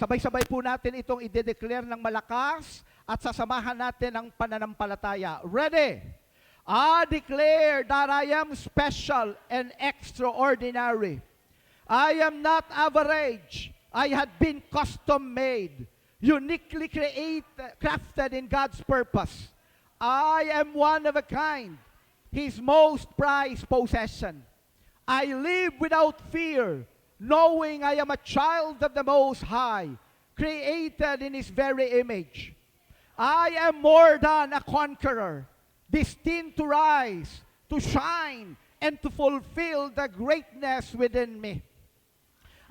Sabay-sabay po natin itong i-declare ng malakas at sasamahan natin ang pananampalataya. Ready? I declare that I am special and extraordinary. I am not average. I had been custom-made, uniquely crafted in God's purpose. I am one of a kind, His most prized possession. I live without fear, knowing I am a child of the Most High, created in His very image. I am more than a conqueror, destined to rise, to shine, and to fulfill the greatness within me.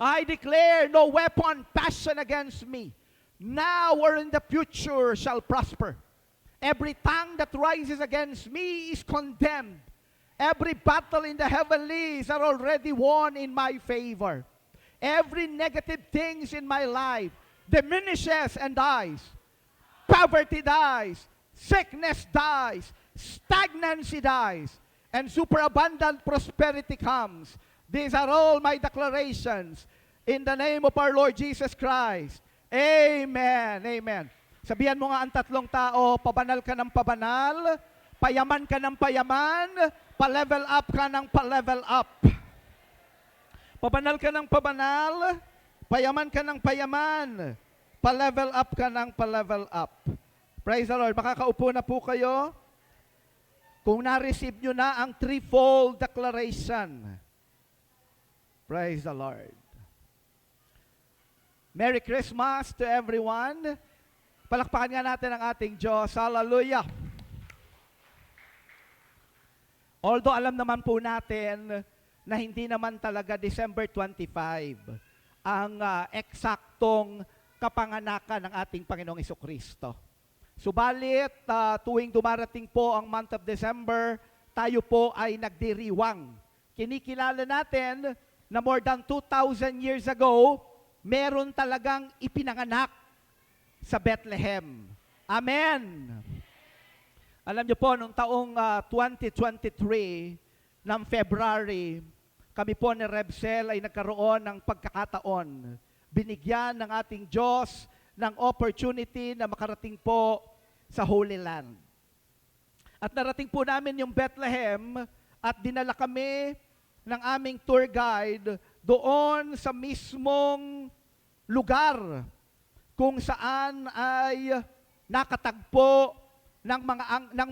I declare no weapon fashioned against me, now or in the future, shall prosper. Every tongue that rises against me is condemned. Every battle in the heavenlies are already won in my favor. Every negative things in my life diminishes and dies. Poverty dies. Sickness dies. Stagnancy dies. And superabundant prosperity comes. These are all my declarations in the name of our Lord Jesus Christ. Amen. Amen. Sabihan mo nga ang tatlong tao, pabanal ka ng pabanal, payaman ka ng payaman, pa-level up ka ng pa-level up. Pabanal ka ng pabanal, payaman ka ng payaman, pa-level up ka ng pa-level up. Praise the Lord. Makakaupo na po kayo. Kung na-receive nyo na ang threefold declaration. Praise the Lord. Merry Christmas to everyone. Palakpakan nga natin ang ating Diyos. Hallelujah! Although alam naman po natin na hindi naman talaga December 25 ang eksaktong kapanganakan ng ating Panginoong Jesucristo. Subalit, tuwing dumarating po ang month of December, tayo po ay nagdiriwang. Kinikilala natin na more than 2,000 years ago, meron talagang ipinanganak sa Bethlehem. Amen! Alam niyo po, noong taong 2023 ng February, kami po ni Rebsel ay nagkaroon ng pagkakataon. Binigyan ng ating Diyos ng opportunity na makarating po sa Holy Land. At narating po namin yung Bethlehem at dinala kami ng aming tour guide doon sa mismong lugar kung saan ay nakatagpo ng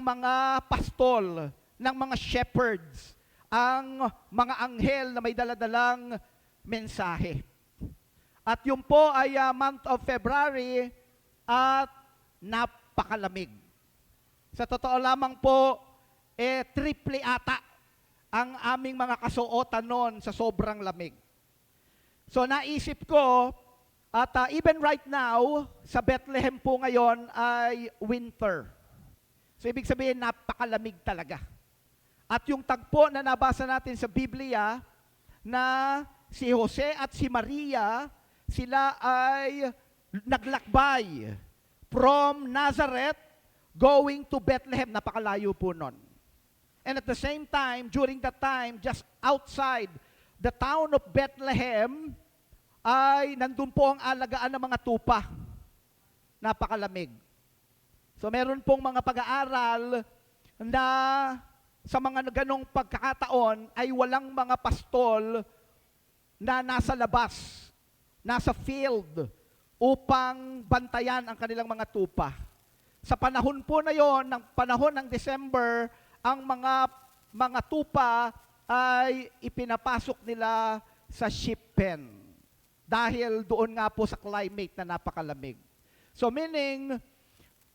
mga pastol, ng mga shepherds, ang mga anghel na may daladalang mensahe. At yun po ay month of February at napakalamig. Sa totoo lamang po, triple ata ang aming mga kasuotan noon sa sobrang lamig. So naisip ko, at even right now, sa Bethlehem po ngayon ay winter. So ibig sabihin, napakalamig talaga. At yung tagpo na nabasa natin sa Biblia, na si Jose at si Maria, sila ay naglakbay from Nazareth going to Bethlehem. Napakalayo po nun. And at the same time, during that time, just outside the town of Bethlehem, ay nandun po ang alagaan ng mga tupa. Napakalamig. So meron pong mga pag-aaral na sa mga ganong pagkakataon ay walang mga pastol na nasa labas, nasa field, upang bantayan ang kanilang mga tupa. Sa panahon po na yon, ng panahon ng December, ang mga tupa ay ipinapasok nila sa sheep pen. Dahil doon nga po sa climate na napakalamig. So meaning,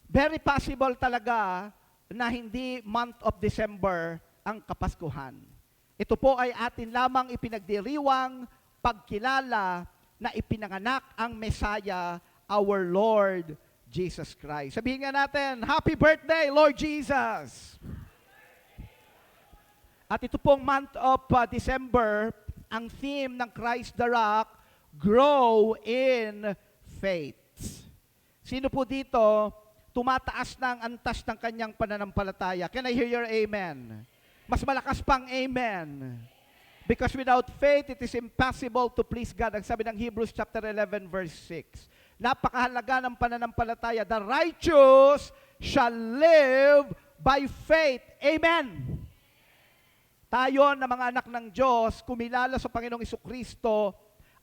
very possible talaga na hindi month of December ang Kapaskuhan. Ito po ay atin lamang ipinagdiriwang pagkilala na ipinanganak ang Messiah, our Lord Jesus Christ. Sabihin nga natin, Happy Birthday, Lord Jesus! At ito pong month of December, ang theme ng Christ the Rock, Grow in Faith. Sino po dito tumataas na ang antas ng kanyang pananampalataya? Can I hear your amen? Mas malakas pang amen. Because without faith, it is impossible to please God. Ang sabi ng Hebrews chapter 11, verse 6. Napakahalaga ng pananampalataya. The righteous shall live by faith. Amen. Tayo na mga anak ng Diyos, kumilala sa Panginoong Jesucristo,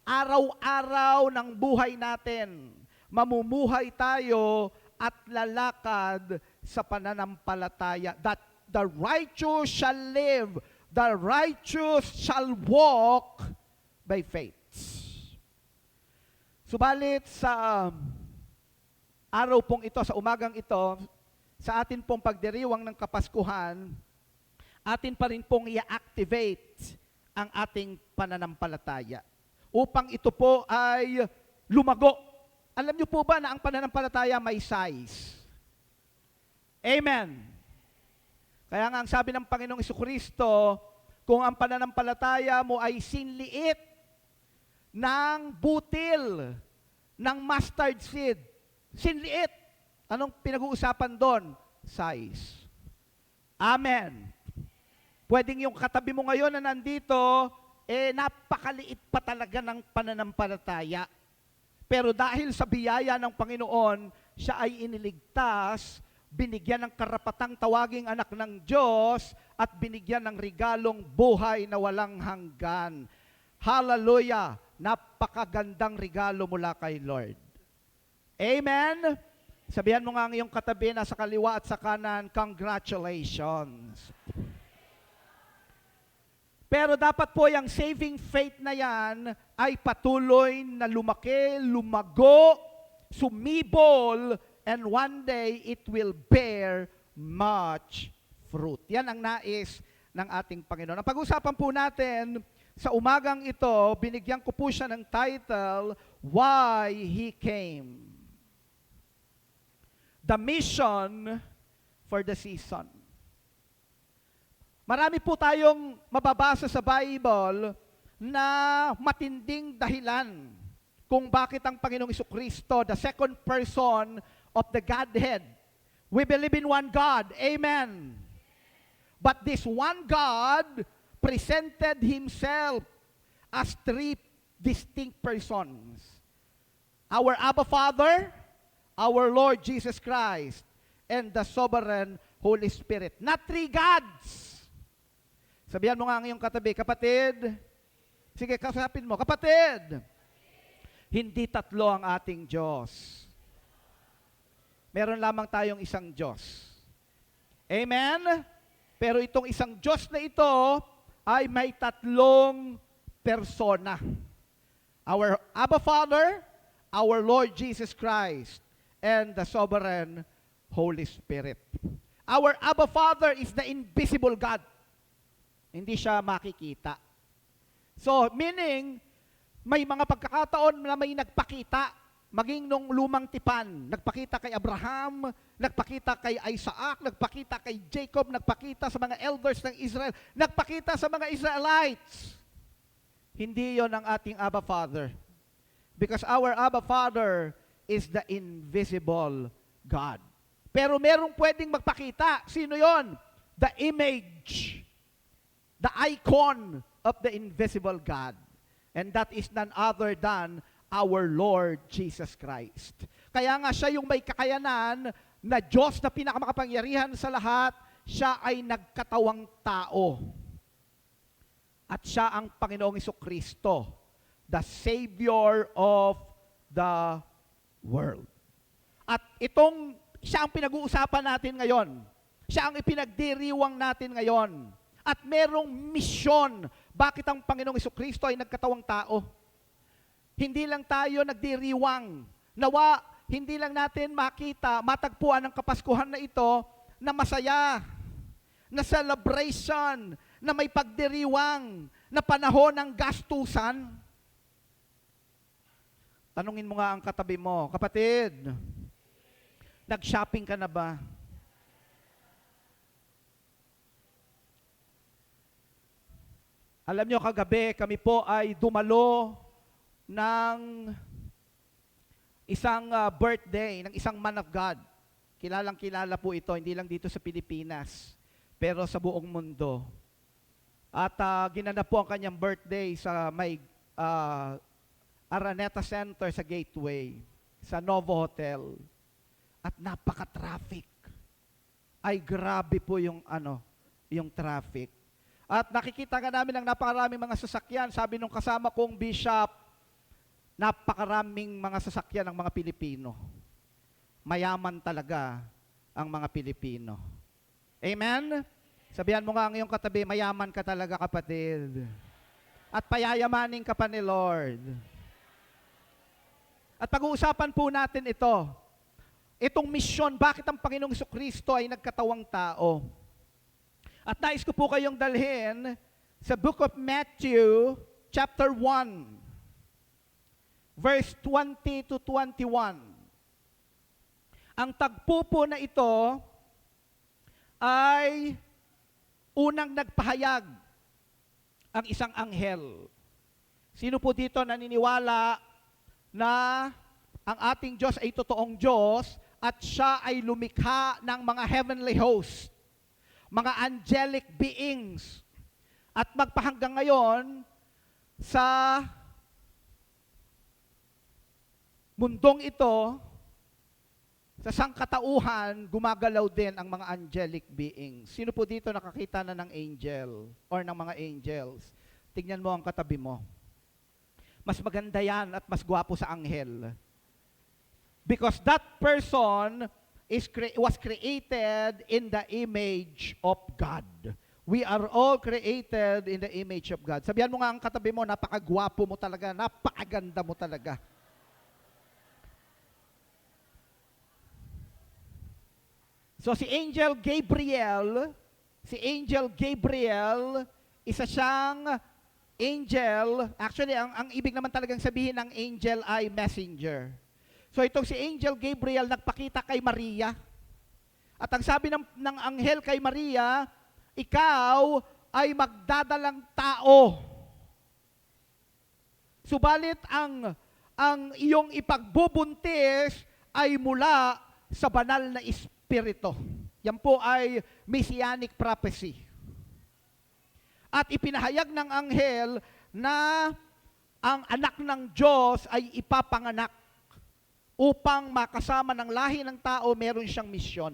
araw-araw ng buhay natin, mamumuhay tayo at lalakad sa pananampalataya. That the righteous shall live, the righteous shall walk by faith. Subalit sa araw pong ito, sa umagang ito, sa atin pong pagdiriwang ng Kapaskuhan, atin pa rin pong i-activate ang ating pananampalataya upang ito po ay lumago. Alam niyo po ba na ang pananampalataya may size? Amen. Kaya nga ang sabi ng Panginoong Jesucristo, kung ang pananampalataya mo ay sinliit ng butil ng mustard seed, sinliit. Anong pinag-uusapan doon? Size. Amen. Pwedeng yung katabi mo ngayon na nandito, napakaliit pa talaga ng pananampalataya. Pero dahil sa biyaya ng Panginoon, siya ay iniligtas, binigyan ng karapatang tawaging anak ng Diyos, at binigyan ng regalong buhay na walang hanggan. Hallelujah! Napakagandang regalo mula kay Lord. Amen? Sabihan mo nga ang iyong katabi na sa kaliwa at sa kanan, congratulations. Pero dapat po yung saving faith na yan ay patuloy na lumaki, lumago, sumibol, and one day it will bear much fruit. Yan ang nais ng ating Panginoon. Ang pag-usapan po natin sa umagang ito, binigyan ko po siya ng title, Why He Came. The Mission for the Season. Marami po tayong mababasa sa Bible na matinding dahilan kung bakit ang Panginoong Jesucristo, the second person of the Godhead. We believe in one God. Amen. But this one God presented Himself as three distinct persons. Our Abba Father, our Lord Jesus Christ, and the sovereign Holy Spirit. Not three gods. Sabihan mo nga ang iyong katabi, kapatid, sige, kasapin mo, kapatid, hindi tatlo ang ating Diyos. Meron lamang tayong isang Diyos. Amen? Pero itong isang Diyos na ito ay may tatlong persona. Our Abba Father, our Lord Jesus Christ, and the sovereign Holy Spirit. Our Abba Father is the invisible God. Hindi siya makikita. So, meaning, may mga pagkakataon na may nagpakita, maging nung lumang tipan, nagpakita kay Abraham, nagpakita kay Isaac, nagpakita kay Jacob, nagpakita sa mga elders ng Israel, nagpakita sa mga Israelites. Hindi yon ang ating Abba Father. Because our Abba Father is the invisible God. Pero merong pwedeng magpakita. Sino yon? The image, the icon of the invisible God. And that is none other than our Lord Jesus Christ. Kaya nga siya yung may kakayanan na Diyos na pinakamakapangyarihan sa lahat, siya ay nagkatawang tao. At siya ang Panginoong Jesucristo, the Savior of the world. At siya ang pinag-uusapan natin ngayon. Siya ang ipinagdiriwang natin ngayon. At merong misyon. Bakit ang Panginoong Jesucristo ay nagkatawang tao? Hindi lang tayo nagdiriwang. Nawa, hindi lang natin makita, matagpuan ng Kapaskuhan na ito na masaya, na celebration, na may pagdiriwang, na panahon ng gastusan. Tanungin mo nga ang katabi mo, kapatid, nag-shopping ka na ba? Alam nyo, kagabi kami po ay dumalo ng isang birthday ng isang man of God. Kilalang kilala po ito, hindi lang dito sa Pilipinas, pero sa buong mundo. At ginanap po ang kanyang birthday sa may Araneta Center sa Gateway, sa Novo Hotel. At napaka-traffic. Ay grabe po yung traffic. At nakikita nga namin ang napakaraming mga sasakyan. Sabi nung kasama kong bishop, napakaraming mga sasakyan ng mga Pilipino. Mayaman talaga ang mga Pilipino. Amen? Sabihan mo nga ang iyong katabi, mayaman ka talaga, kapatid. At payayamanin ka pa ni Lord. At pag-uusapan po natin ito. Itong misyon, bakit ang Panginoong Jesucristo ay nagkatawang tao. At nais ko po kayong dalhin sa Book of Matthew, chapter 1, verse 20 to 21. Ang tagpo po na ito ay unang nagpahayag ang isang anghel. Sino po dito naniniwala na ang ating Diyos ay totoong Diyos at siya ay lumikha ng mga heavenly host, mga angelic beings. At magpahanggang ngayon sa mundong ito, sa sangkatauhan, gumagalaw din ang mga angelic beings. Sino po dito nakakita na ng angel or ng mga angels? Tingnan mo ang katabi mo. Mas maganda yan at mas gwapo sa anghel. Because that person was created in the image of God. We are all created in the image of God. Sabihan mo nga ang katabi mo, napakagwapo mo talaga, napakaganda mo talaga. So si Angel Gabriel, isa siyang angel. Actually, ang ibig naman talagang sabihin ng angel ay messenger. So itong si Angel Gabriel nagpakita kay Maria. At ang sabi ng anghel kay Maria, ikaw ay magdadalang tao. Subalit ang iyong ipagbubuntis ay mula sa banal na Espiritu. Yan po ay messianic prophecy. At ipinahayag ng anghel na ang anak ng Diyos ay ipapanganak upang makasama ng lahi ng tao, meron siyang misyon.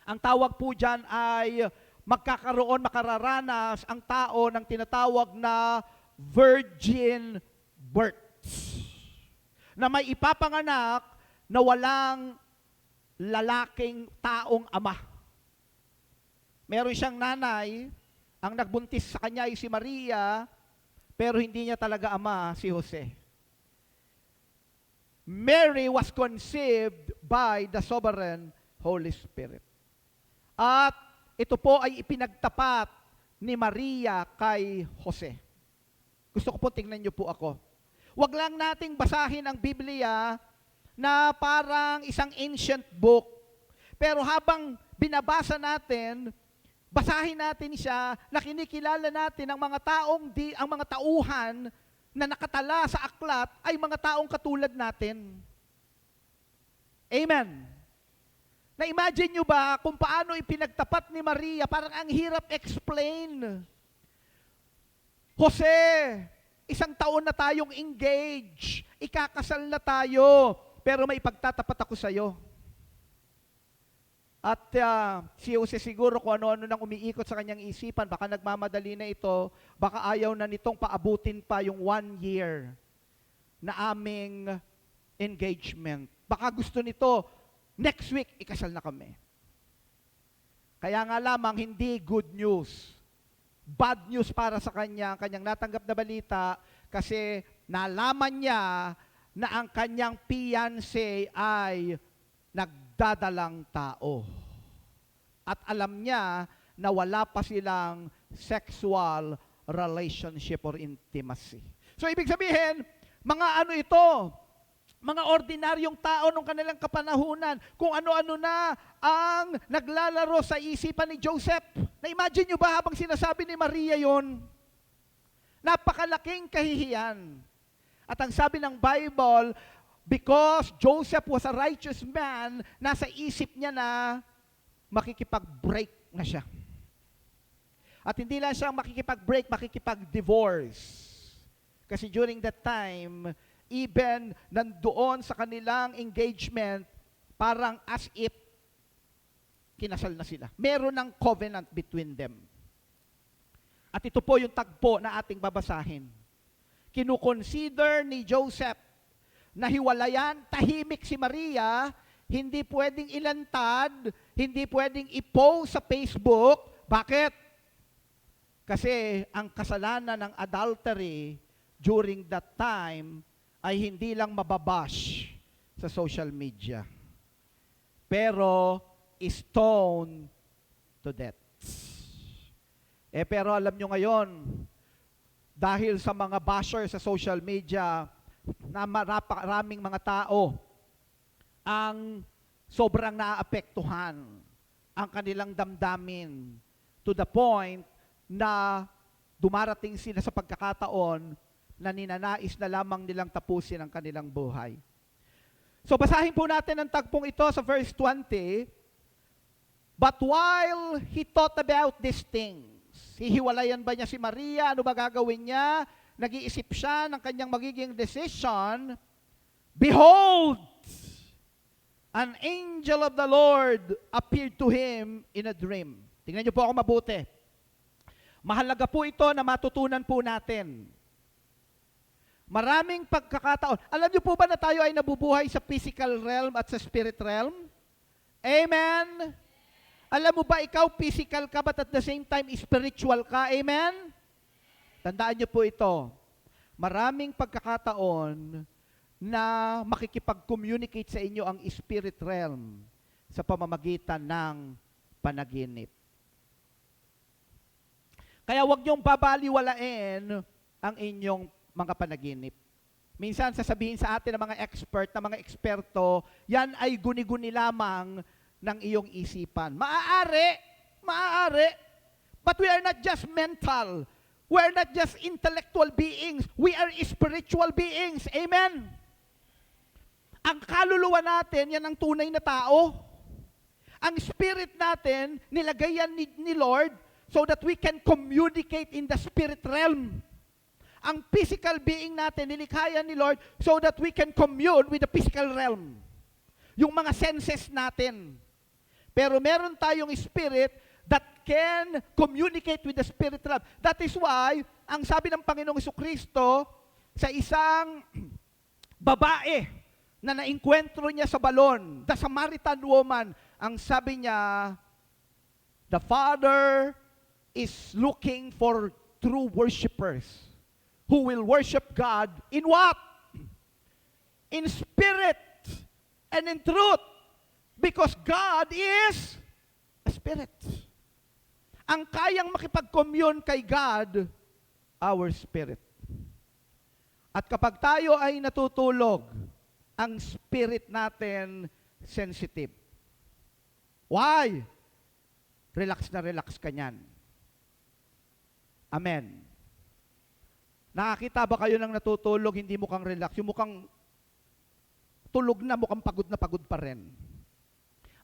Ang tawag po dyan ay makararanas ang tao ng tinatawag na virgin birth. Na may ipapanganak na walang lalaking taong ama. Meron siyang nanay, ang nagbuntis sa kanya ay si Maria, pero hindi niya talaga ama si Jose. Mary was conceived by the sovereign Holy Spirit. At ito po ay ipinagtapat ni Maria kay Jose. Gusto ko po tingnan niyo po ako. Huwag lang nating basahin ang Biblia na parang isang ancient book. Pero habang binabasa natin, basahin natin siya, na kinikilala natin ang mga ang mga tauhan na nakatala sa aklat ay mga taong katulad natin. Amen. Na-imagine nyo ba kung paano ipinagtapat ni Maria? Parang ang hirap explain. Jose, 1 taon na tayong engaged. Ikakasal na tayo. Pero may pagtatapat ako sa'yo. At si Jose siguro kung ano-ano nang umiikot sa kanyang isipan, baka nagmamadali na ito, baka ayaw na nitong paabutin pa yung 1 year na aming engagement. Baka gusto nito, next week, ikasal na kami. Kaya nga lamang, hindi good news. Bad news para sa kanya, kanyang natanggap na balita, kasi nalaman niya na ang kanyang fiancé ay nagdadalang tao. At alam niya na wala pa silang sexual relationship or intimacy. So ibig sabihin, mga ano ito? Mga ordinaryong tao nung kanilang kapanahunan, kung ano-ano na ang naglalaro sa isipan ni Joseph. Na-imagine nyo ba habang sinasabi ni Maria yon? Napakalaking kahihiyan. At ang sabi ng Bible, because Joseph was a righteous man, nasa isip niya na makikipag-break na siya. At hindi lang siya makikipag-break, makikipag-divorce. Kasi during that time, even nandoon sa kanilang engagement, parang as if kinasal na sila. Meron ng covenant between them. At ito po yung tagpo na ating babasahin. Kinukonsider ni Joseph na hiwalayan, tahimik si Maria, hindi pwedeng ilantad, hindi pwedeng i-post sa Facebook. Bakit? Kasi ang kasalanan ng adultery during that time ay hindi lang mababash sa social media, pero stone to death. Pero alam nyo ngayon, dahil sa mga basher sa social media, na maraming mga tao ang sobrang naaapektuhan ang kanilang damdamin to the point na dumarating sila sa pagkakataon na ninanais na lamang nilang tapusin ang kanilang buhay. So basahin po natin ang tagpong ito sa verse 20. But while he thought about these things, hihiwalayan ba niya si Maria? Ano ba gagawin niya? Nag-iisip siya ng kanyang magiging decision. Behold, an angel of the Lord appeared to him in a dream. Tingnan niyo po ako mabuti. Mahalaga po ito na matutunan po natin. Maraming pagkakataon. Alam niyo po ba na tayo ay nabubuhay sa physical realm at sa spirit realm? Amen? Alam mo ba ikaw physical ka but at the same time spiritual ka? Amen? Tandaan niyo po ito. Maraming pagkakataon na makikipag-communicate sa inyo ang spirit realm sa pamamagitan ng panaginip. Kaya huwag niyong babaliwalain ang inyong mga panaginip. Minsan sasabihin sa atin ng mga expert, ng mga eksperto, yan ay guni-guni lamang ng iyong isipan. Maaari, but we are not just mental. We are not just intellectual beings. We are spiritual beings. Amen? Ang kaluluwa natin, yan ang tunay na tao. Ang spirit natin, nilagay yan ni Lord so that we can communicate in the spirit realm. Ang physical being natin, nilikha yan ni Lord so that we can commune with the physical realm. Yung mga senses natin. Pero meron tayong spirit that can communicate with the spirit realm. That is why, ang sabi ng Panginoong Jesucristo sa isang babae na naengkwentro niya sa balon, the Samaritan woman, ang sabi niya, the Father is looking for true worshipers who will worship God in what? In spirit and in truth. Because God is a spirit. Ang kayang makipag-commune kay God, our spirit. At kapag tayo ay natutulog, ang spirit natin sensitive. Why? Relax na relax ka niyan. Amen. Nakakita ba kayo ng natutulog, hindi mukhang relax? Yung mukhang tulog na, mukhang pagod pa rin.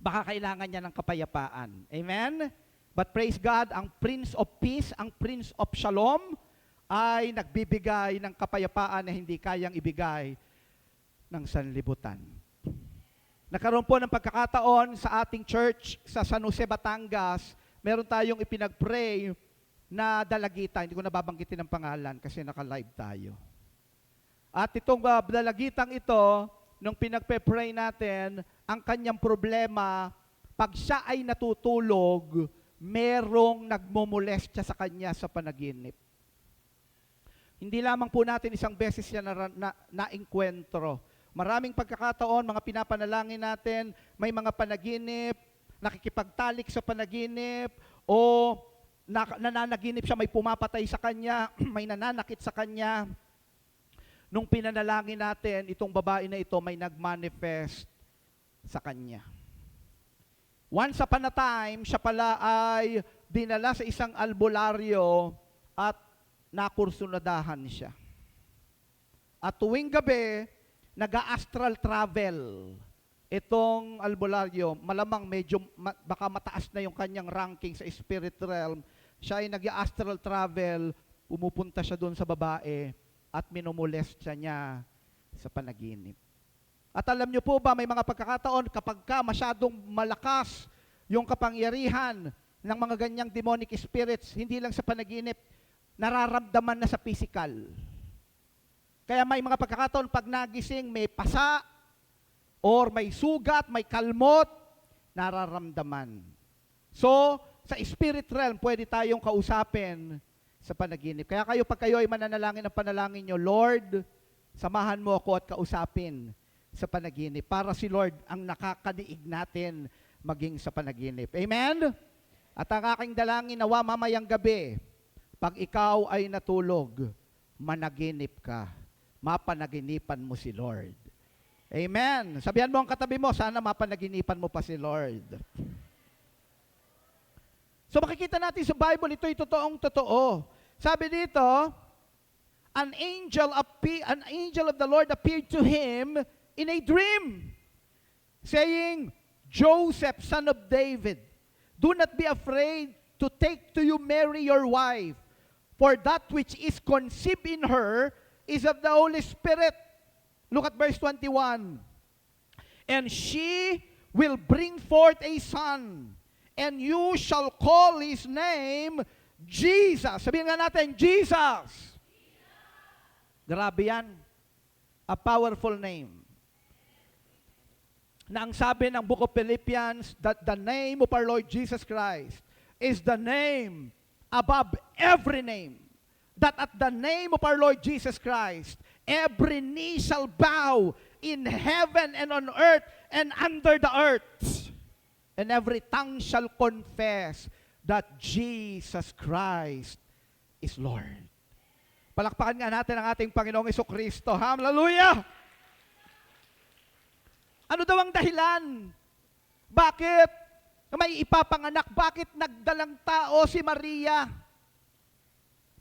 Baka kailangan niya ng kapayapaan. Amen? But praise God, ang Prince of Peace, ang Prince of Shalom, ay nagbibigay ng kapayapaan na hindi kayang ibigay ng sanlibutan. Nagkaroon po ng pagkakataon sa ating church sa San Jose, Batangas, meron tayong ipinag-pray na dalagita. Hindi ko nababanggitin ang pangalan kasi naka-live tayo. At itong dalagitang ito, nung pinagpe-pray natin, ang kanyang problema, pag siya ay natutulog, merong nagmomolestya sa kanya sa panaginip. Hindi lamang po natin isang beses siya na-enkwentro. Maraming pagkakataon, mga pinapanalangin natin, may mga panaginip, nakikipagtalik sa panaginip, o nananaginip siya, may pumapatay sa kanya, may nananakit sa kanya. Nung pinanalangin natin, itong babae na ito may nag-manifest sa kanya. Once upon a time, siya pala ay dinala sa isang albularyo at nakursunadahan siya. At tuwing gabi, nag-astral travel itong albularyo. Malamang medyo, baka mataas na yung kanyang ranking sa spirit realm. siya ay nag-astral travel, pumupunta siya doon sa babae at minumolest niya sa panaginip. At alam niyo po ba, may mga pagkakataon kapag ka masyadong malakas yung kapangyarihan ng mga ganyang demonic spirits, hindi lang sa panaginip, nararamdaman na sa physical. Kaya may mga pagkakataon pag nagising, may pasa, or may sugat, may kalmot, nararamdaman. So, sa spirit realm, pwede tayong kausapin sa panaginip. Kaya pag kayo ay mananalangin ng panalangin nyo, Lord, samahan mo ako at kausapin sa panaginip para si Lord ang nakakadiig natin maging sa panaginip. Amen? At ang aking dalangin nawa mamayang gabi, pag ikaw ay natulog, managinip ka. Mapanaginipan mo si Lord. Amen. Sabihan mo ang katabi mo, sana mapanaginipan mo pa si Lord. So makikita natin sa Bible, ito'y totoong-totoo. Sabi dito, an angel of the Lord appeared to him in a dream, saying, Joseph, son of David, do not be afraid to take to you Mary your wife, for that which is conceived in her is of the Holy Spirit. Look at verse 21. And she will bring forth a son, and you shall call his name Jesus. Sabihin nga natin, Jesus. Grabe yan. A powerful name. Na ang sabi ng Book of Philippians, that the name of our Lord Jesus Christ is the name above every name. That at the name of our Lord Jesus Christ, every knee shall bow in heaven and on earth and under the earth. And every tongue shall confess that Jesus Christ is Lord. Palakpakan nga natin ang ating Panginoong Jesucristo. Hallelujah! Ano daw ang dahilan? Bakit may ipapanganak? Bakit nagdalang tao si Maria?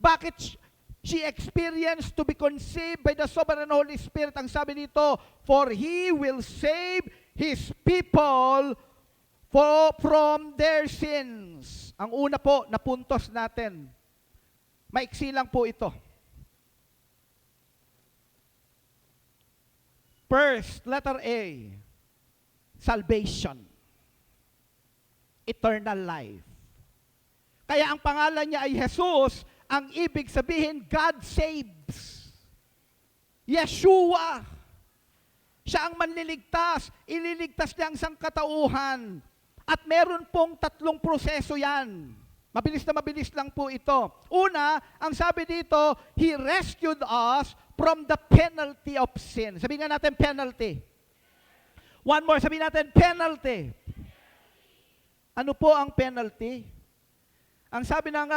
Bakit she experienced to be conceived by the sovereign Holy Spirit? Ang sabi dito, for He will save His people from their sins. Ang una po, napuntos natin. Maiksi lang po ito. First, letter A, salvation. Eternal life. Kaya ang pangalan niya ay Jesus. Ang ibig sabihin, God saves. Yeshua. Siya ang manliligtas. Ililigtas niya ang sangkatauhan. At meron pong 3 proseso yan. Mabilis na mabilis lang po ito. Una, ang sabi dito, He rescued us from the penalty of sin. Sabihin nga natin, penalty. One more, sabihin natin, penalty. Ano po ang penalty? Ang sabi ng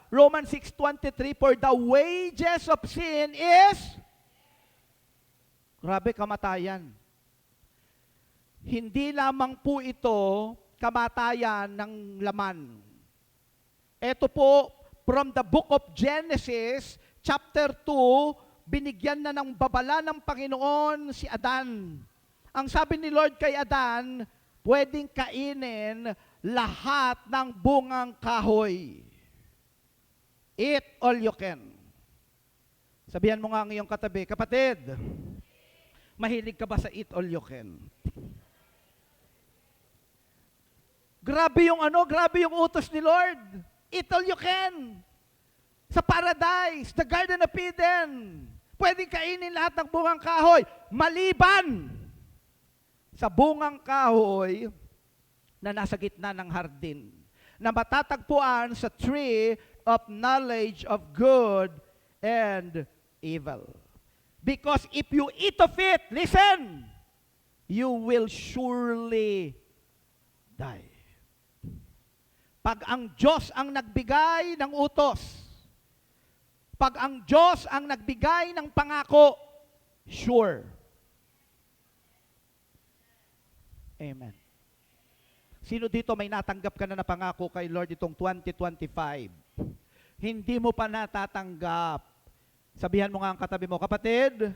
Romans 6:23, for the wages of sin is, grabe, kamatayan. Hindi lamang po ito kamatayan ng laman. Ito po, from the book of Genesis, chapter 2, binigyan na ng babala ng Panginoon si Adan. Ang sabi ni Lord kay Adan, pwedeng kainin lahat ng bungang kahoy. Eat all you can. Sabihan mo nga ang iyong katabi, kapatid, mahilig ka ba sa eat all you can? Grabe yung utos ni Lord. Eat all you can. Sa paradise, the Garden of Eden, pwedeng kainin lahat ng bungang kahoy, maliban sa bungang kahoy na nasa gitna ng hardin, na matatagpuan sa tree of knowledge of good and evil. Because if you eat of it, listen, you will surely die. Pag ang Diyos ang nagbigay ng utos, pag ang Diyos ang nagbigay ng pangako, sure. Amen. Sino dito may natanggap ka na pangako kay Lord itong 2025? Hindi mo pa natatanggap. Sabihan mo nga ang katabi mo, kapatid,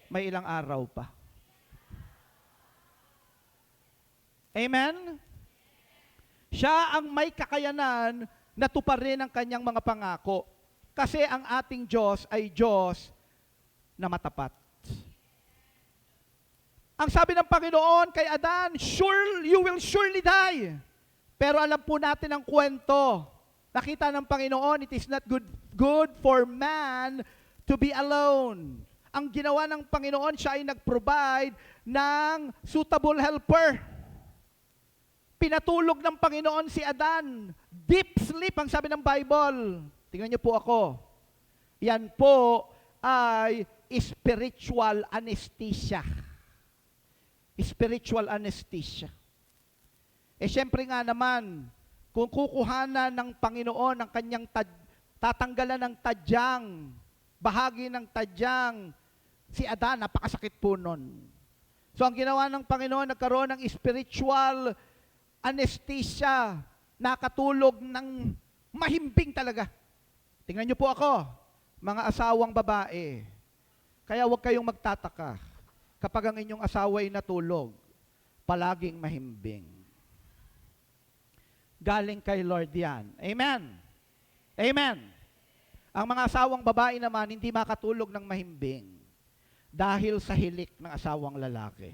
may ilang araw pa. Amen? Siya ang may kakayanan natuparin ang kanyang mga pangako. Kasi ang ating Diyos ay Diyos na matapat. Ang sabi ng Panginoon kay Adan, sure, you will surely die. Pero alam po natin ang kwento. Nakita ng Panginoon, it is not good for man to be alone. Ang ginawa ng Panginoon, siya ay nag-provide ng suitable helper. Pinatulog ng Panginoon si Adan. Deep sleep, ang sabi ng Bible. Tingnan niyo po ako. Yan po ay spiritual anesthesia. Spiritual anesthesia. Siyempre nga naman, kung kukuhanan ng Panginoon ang kanyang tatanggalan ng tadyang, bahagi ng tadyang, si Adan, napakasakit po nun. So ang ginawa ng Panginoon, nagkaroon ng spiritual anesthesia, nakatulog ng mahimbing talaga. Tingnan niyo po ako, mga asawang babae. Kaya huwag kayong magtataka kapag ang inyong asawa ay natulog, palaging mahimbing. Galing kay Lord yan. Amen. Amen. Ang mga asawang babae naman, hindi makatulog ng mahimbing dahil sa hilik ng asawang lalaki.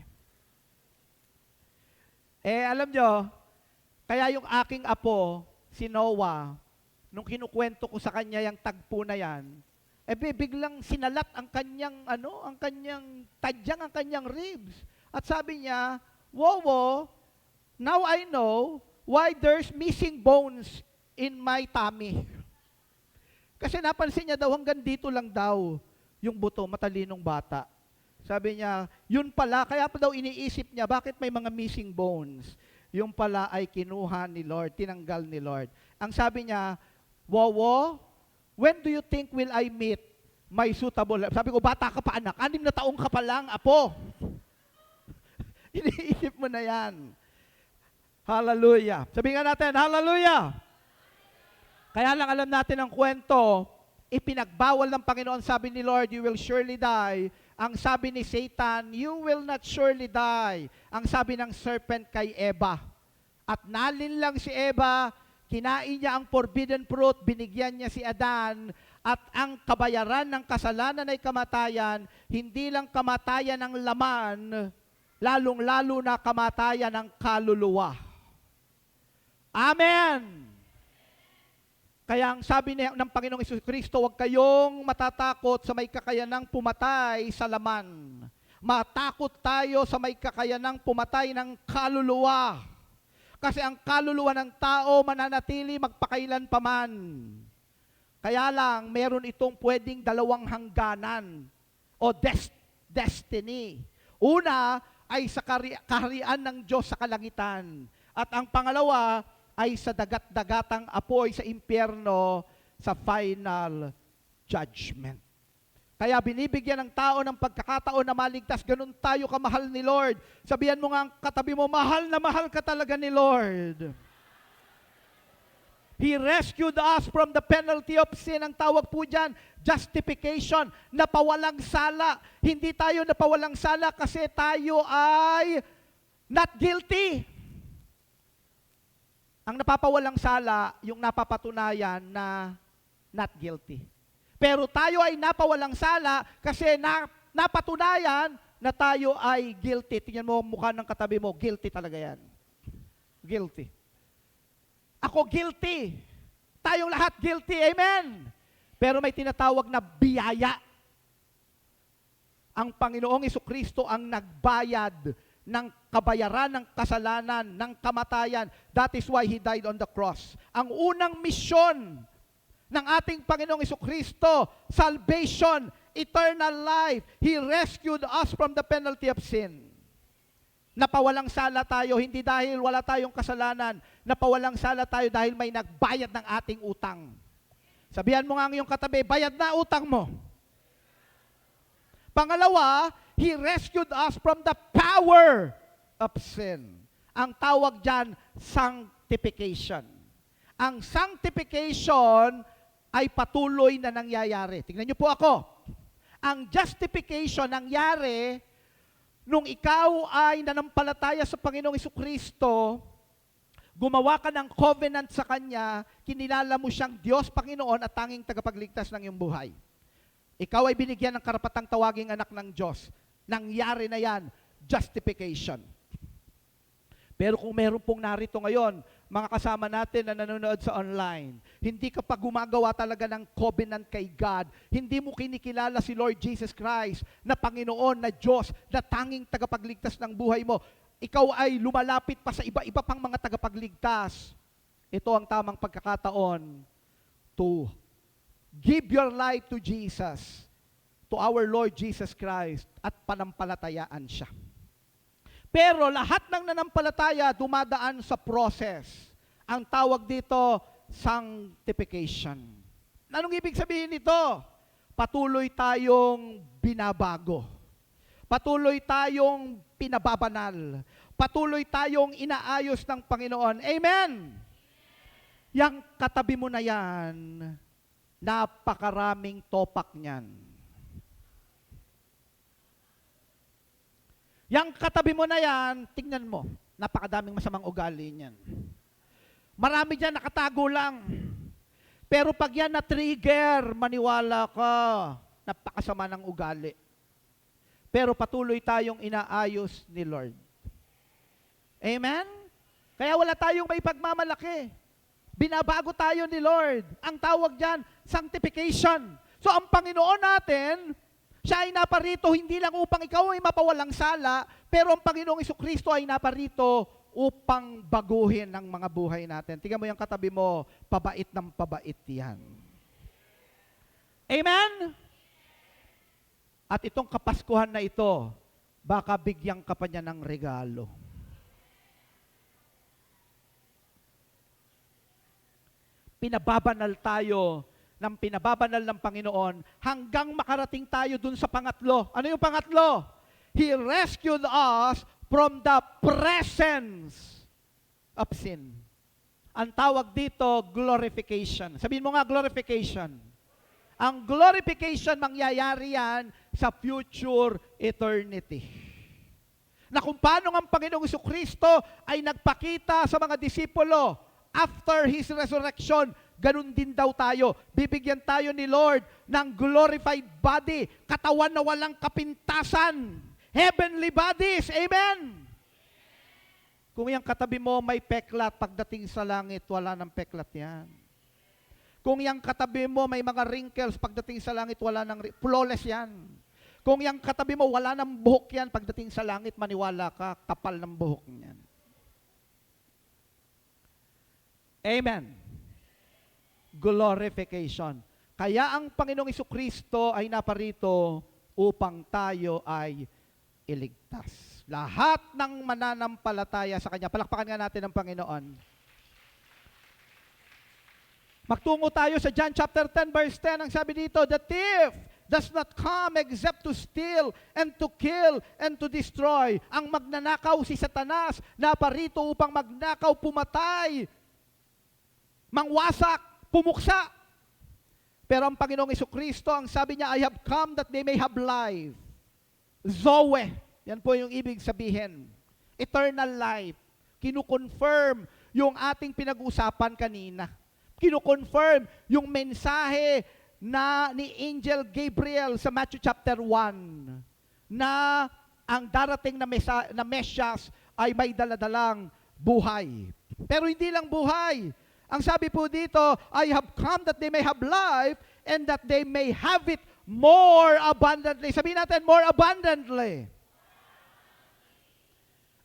Alam nyo, kaya yung aking apo, si Noah, nung kinukwento ko sa kanya yung tagpo na yan, biglang sinalat ang kanyang, ang kanyang tadyang, ang kanyang ribs. At sabi niya, Wowo, now I know why there's missing bones in my tummy. Kasi napansin niya daw, hanggang dito lang daw yung buto, matalinong bata. Sabi niya, yun pala, kaya pa daw iniisip niya, bakit may mga missing bones? Yung pala ay kinuha ni Lord, tinanggal ni Lord. Ang sabi niya, Wowo, when do you think will I meet my suitable? Sabi ko, bata ka pa anak, 6 na taong ka pa lang, apo. Iniisip mo na yan. Hallelujah. Sabihin nga natin, hallelujah. Kaya lang alam natin ang kwento, ipinagbawal ng Panginoon, sabi ni Lord, you will surely die. Ang sabi ni Satan, you will not surely die. Ang sabi ng serpent kay Eva. At nalinlang si Eva, kinain niya ang forbidden fruit, binigyan niya si Adan, at ang kabayaran ng kasalanan ay kamatayan, hindi lang kamatayan ng laman, lalong-lalo na kamatayan ng kaluluwa. Amen! Kaya ang sabi ng Panginoong Jesucristo, huwag kayong matatakot sa may kakayanang pumatay sa laman. Matakot tayo sa may kakayanang pumatay ng kaluluwa. Kasi ang kaluluwa ng tao mananatili magpakailan paman. Kaya lang, meron itong pwedeng 2 hangganan o destiny. Una ay sa kaharian ng Diyos sa kalangitan. At ang pangalawa ay sa dagat-dagatang apoy sa impyerno sa final judgment. Kaya binibigyan ng tao ng pagkakataon na maligtas. Ganun tayo kamahal ni Lord. Sabihan mo nga ang katabi mo, mahal na mahal ka talaga ni Lord. He rescued us from the penalty of sin. Ang tawag po dyan, justification, napawalang sala. Hindi tayo napawalang sala kasi tayo ay not guilty. Ang napapawalang sala, yung napapatunayan na not guilty. Pero tayo ay napawalang sala kasi napatunayan na tayo ay guilty. Tingnan mo ang mukha ng katabi mo, guilty talaga yan. Guilty. Ako guilty. Tayong lahat guilty. Amen. Pero may tinatawag na biyaya. Ang Panginoong Jesucristo ang nagbayad ng kabayaran ng kasalanan, ng kamatayan. That is why He died on the cross. Ang unang misyon ng ating Panginoong Jesucristo, salvation, eternal life. He rescued us from the penalty of sin. Napawalang sala tayo, hindi dahil wala tayong kasalanan. Napawalang sala tayo dahil may nagbayad ng ating utang. Sabihan mo nga ang iyong katabi, bayad na utang mo. Pangalawa, He rescued us from the power of sin. Ang tawag dyan, sanctification. Ang sanctification ay patuloy na nangyayari. Tingnan niyo po ako. Ang justification nangyari nung ikaw ay nanampalataya sa Panginoong Jesucristo, gumawa ka ng covenant sa Kanya, kinilala mo siyang Diyos, Panginoon at tanging tagapagligtas ng iyong buhay. Ikaw ay binigyan ng karapatang tawaging anak ng Diyos. Nangyari na yan, justification. Pero kung meron pong narito ngayon, mga kasama natin na nanonood sa online, hindi ka pa gumagawa talaga ng covenant kay God, hindi mo kinikilala si Lord Jesus Christ na Panginoon, na Diyos, na tanging tagapagligtas ng buhay mo, ikaw ay lumalapit pa sa iba-iba pang mga tagapagligtas, ito ang tamang pagkakataon to give your life to Jesus, to our Lord Jesus Christ, at panampalatayaan siya. Pero lahat ng nanampalataya dumadaan sa process. Ang tawag dito, sanctification. Anong ibig sabihin nito? Patuloy tayong binabago. Patuloy tayong pinababanal. Patuloy tayong inaayos ng Panginoon. Amen! Yang katabi mo na yan, napakaraming topak niyan. Yang katabi mo na yan, tingnan mo, napakadaming masamang ugali niyan. Marami dyan nakatago lang. Pero pag yan na-trigger, maniwala ka, napakasama ng ugali. Pero patuloy tayong inaayos ni Lord. Amen? Kaya wala tayong may pagmamalaki. Binabago tayo ni Lord. Ang tawag dyan, sanctification. So ang Panginoon natin, siya ay naparito hindi lang upang ikaw ay mapawalang sala, pero ang Panginoong Jesucristo ay naparito upang baguhin ang mga buhay natin. Tingnan mo yung katabi mo, pabait ng pabait yan. Amen? At itong Kapaskuhan na ito, baka bigyan ka pa niya ng regalo. Pinababanal tayo ng pinababanal ng Panginoon hanggang makarating tayo dun sa pangatlo. Ano yung pangatlo? He rescued us from the presence of sin. Ang tawag dito, glorification. Sabihin mo nga, glorification. Ang glorification, mangyayari yan sa future eternity. Na kung paano ang Panginoong Jesucristo ay nagpakita sa mga disipulo after His resurrection, ganun din daw tayo. Bibigyan tayo ni Lord ng glorified body, katawan na walang kapintasan, heavenly bodies. Amen? Kung yung katabi mo may peklat, pagdating sa langit, wala ng peklat yan. Kung yung katabi mo may mga wrinkles, pagdating sa langit, wala ng flawless yan. Kung yung katabi mo wala ng buhok yan, pagdating sa langit, maniwala ka, kapal ng buhok yan. Amen. Glorification. Kaya ang Panginoong Jesucristo ay naparito upang tayo ay iligtas. Lahat ng mananampalataya sa Kanya. Palakpakan nga natin ang Panginoon. Magtungo tayo sa John chapter 10 verse 10. Ang sabi dito, the thief does not come except to steal and to kill and to destroy. Ang magnanakaw si Satanas, naparito upang magnakaw, pumatay, mangwasak, pumuksa. Pero ang Panginoong Jesucristo, ang sabi niya, I have come that they may have life. Zoe. Yan po yung ibig sabihin. Eternal life. Kinukonfirm yung ating pinag-usapan kanina. Kinukonfirm yung mensahe na ni Angel Gabriel sa Matthew chapter 1 na ang darating na Mesyas ay may daladalang buhay. Pero hindi lang buhay. Ang sabi po dito, I have come that they may have life and that they may have it more abundantly. Sabihin natin, more abundantly.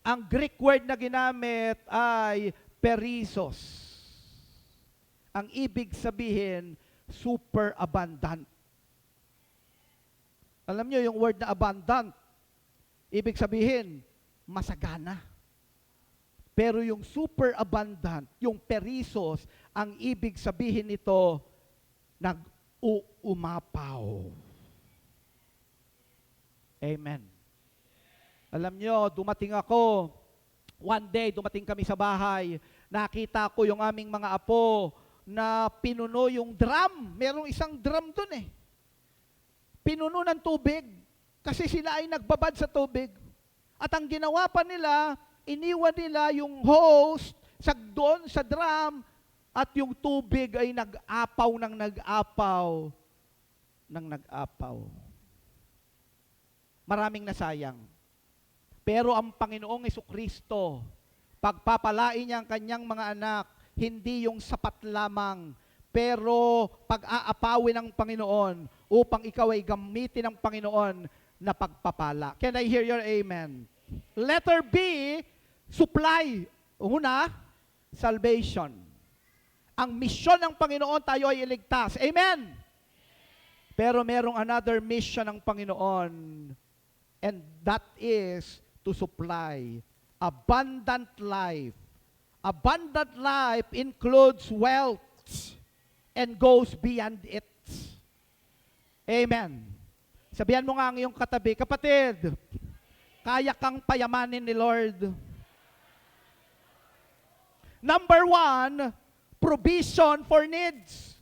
Ang Greek word na ginamit ay perizos. Ang ibig sabihin, super abundant. Alam nyo, yung word na abundant, ibig sabihin, masagana. Pero yung super abundant, yung perizos, ang ibig sabihin nito, nag-uumapaw. Amen. Alam nyo, dumating ako, one day, dumating kami sa bahay, nakita ko yung aming mga apo na pinuno yung drum. Merong isang drum dun eh. Pinuno ng tubig kasi sila ay nagbabad sa tubig. At ang ginawa pa nila, iniwan nila yung hose doon sa drum, at yung tubig ay nag-apaw ng nag-apaw ng nag-apaw. Maraming nasayang. Pero ang Panginoong Jesucristo, pagpapalain niya ang kanyang mga anak, hindi yung sapat lamang, pero pag-aapawin ng Panginoon upang ikaw ay gamitin ng Panginoon na pagpapala. Can I hear your amen? Letter B, supply. Una, salvation. Ang misyon ng Panginoon, tayo ay iligtas. Amen? Pero merong another mission ng Panginoon, and that is to supply abundant life. Abundant life includes wealth and goes beyond it. Amen. Sabihan mo nga ang iyong katabi, kapatid, kaya kang payamanin ni Lord. Number 1, provision for needs.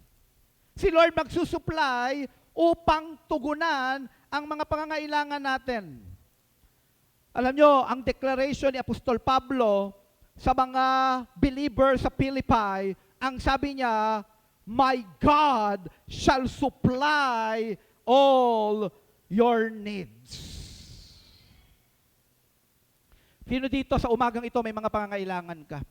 Si Lord magsusupply upang tugunan ang mga pangangailangan natin. Alam nyo, ang declaration ni Apostol Pablo sa mga believer sa Philippi, ang sabi niya, my God shall supply all your needs. Sino dito sa umagang ito may mga pangangailangan ka?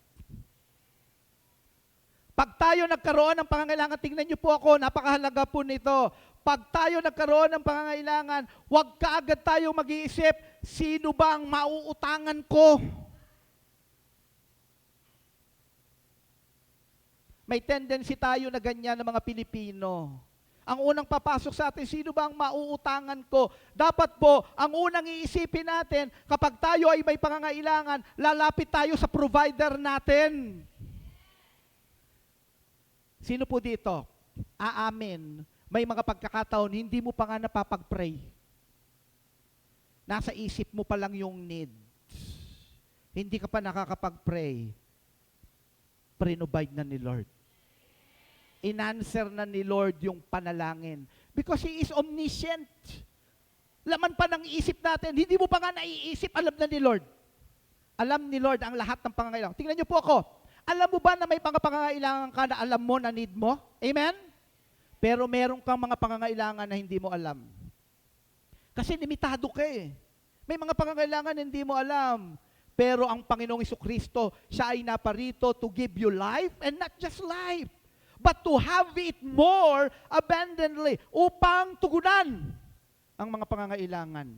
Pag tayo nagkaroon ng pangangailangan, tingnan niyo po ako, napakahalaga po nito. Pag tayo nagkaroon ng pangangailangan, huwag kaagad tayo mag-iisip, sino bang mauutangan ko? May tendency tayo na ganyan ng mga Pilipino. Ang unang papasok sa atin, sino bang mauutangan ko? Dapat po, ang unang iisipin natin, kapag tayo ay may pangangailangan, lalapit tayo sa provider natin. Sino po dito? Aamin. May mga pagkakataon, hindi mo pa nga napapag-pray. Nasa isip mo pa lang yung need. Hindi ka pa nakakapag-pray. Prinobide na ni Lord. In-answer na ni Lord yung panalangin. Because He is omniscient. Laman pa ng isip natin, hindi mo pa nga naiisip, alam na ni Lord. Alam ni Lord ang lahat ng pangangailangan. Tingnan niyo po ako. Alam mo ba na may mga pangangailangan ka na alam mo na need mo? Amen? Pero meron kang mga pangangailangan na hindi mo alam. Kasi limitado ka eh. May mga pangangailangan na hindi mo alam. Pero ang Panginoong Jesucristo, siya ay naparito to give you life and not just life, but to have it more abundantly upang tugunan ang mga pangangailangan.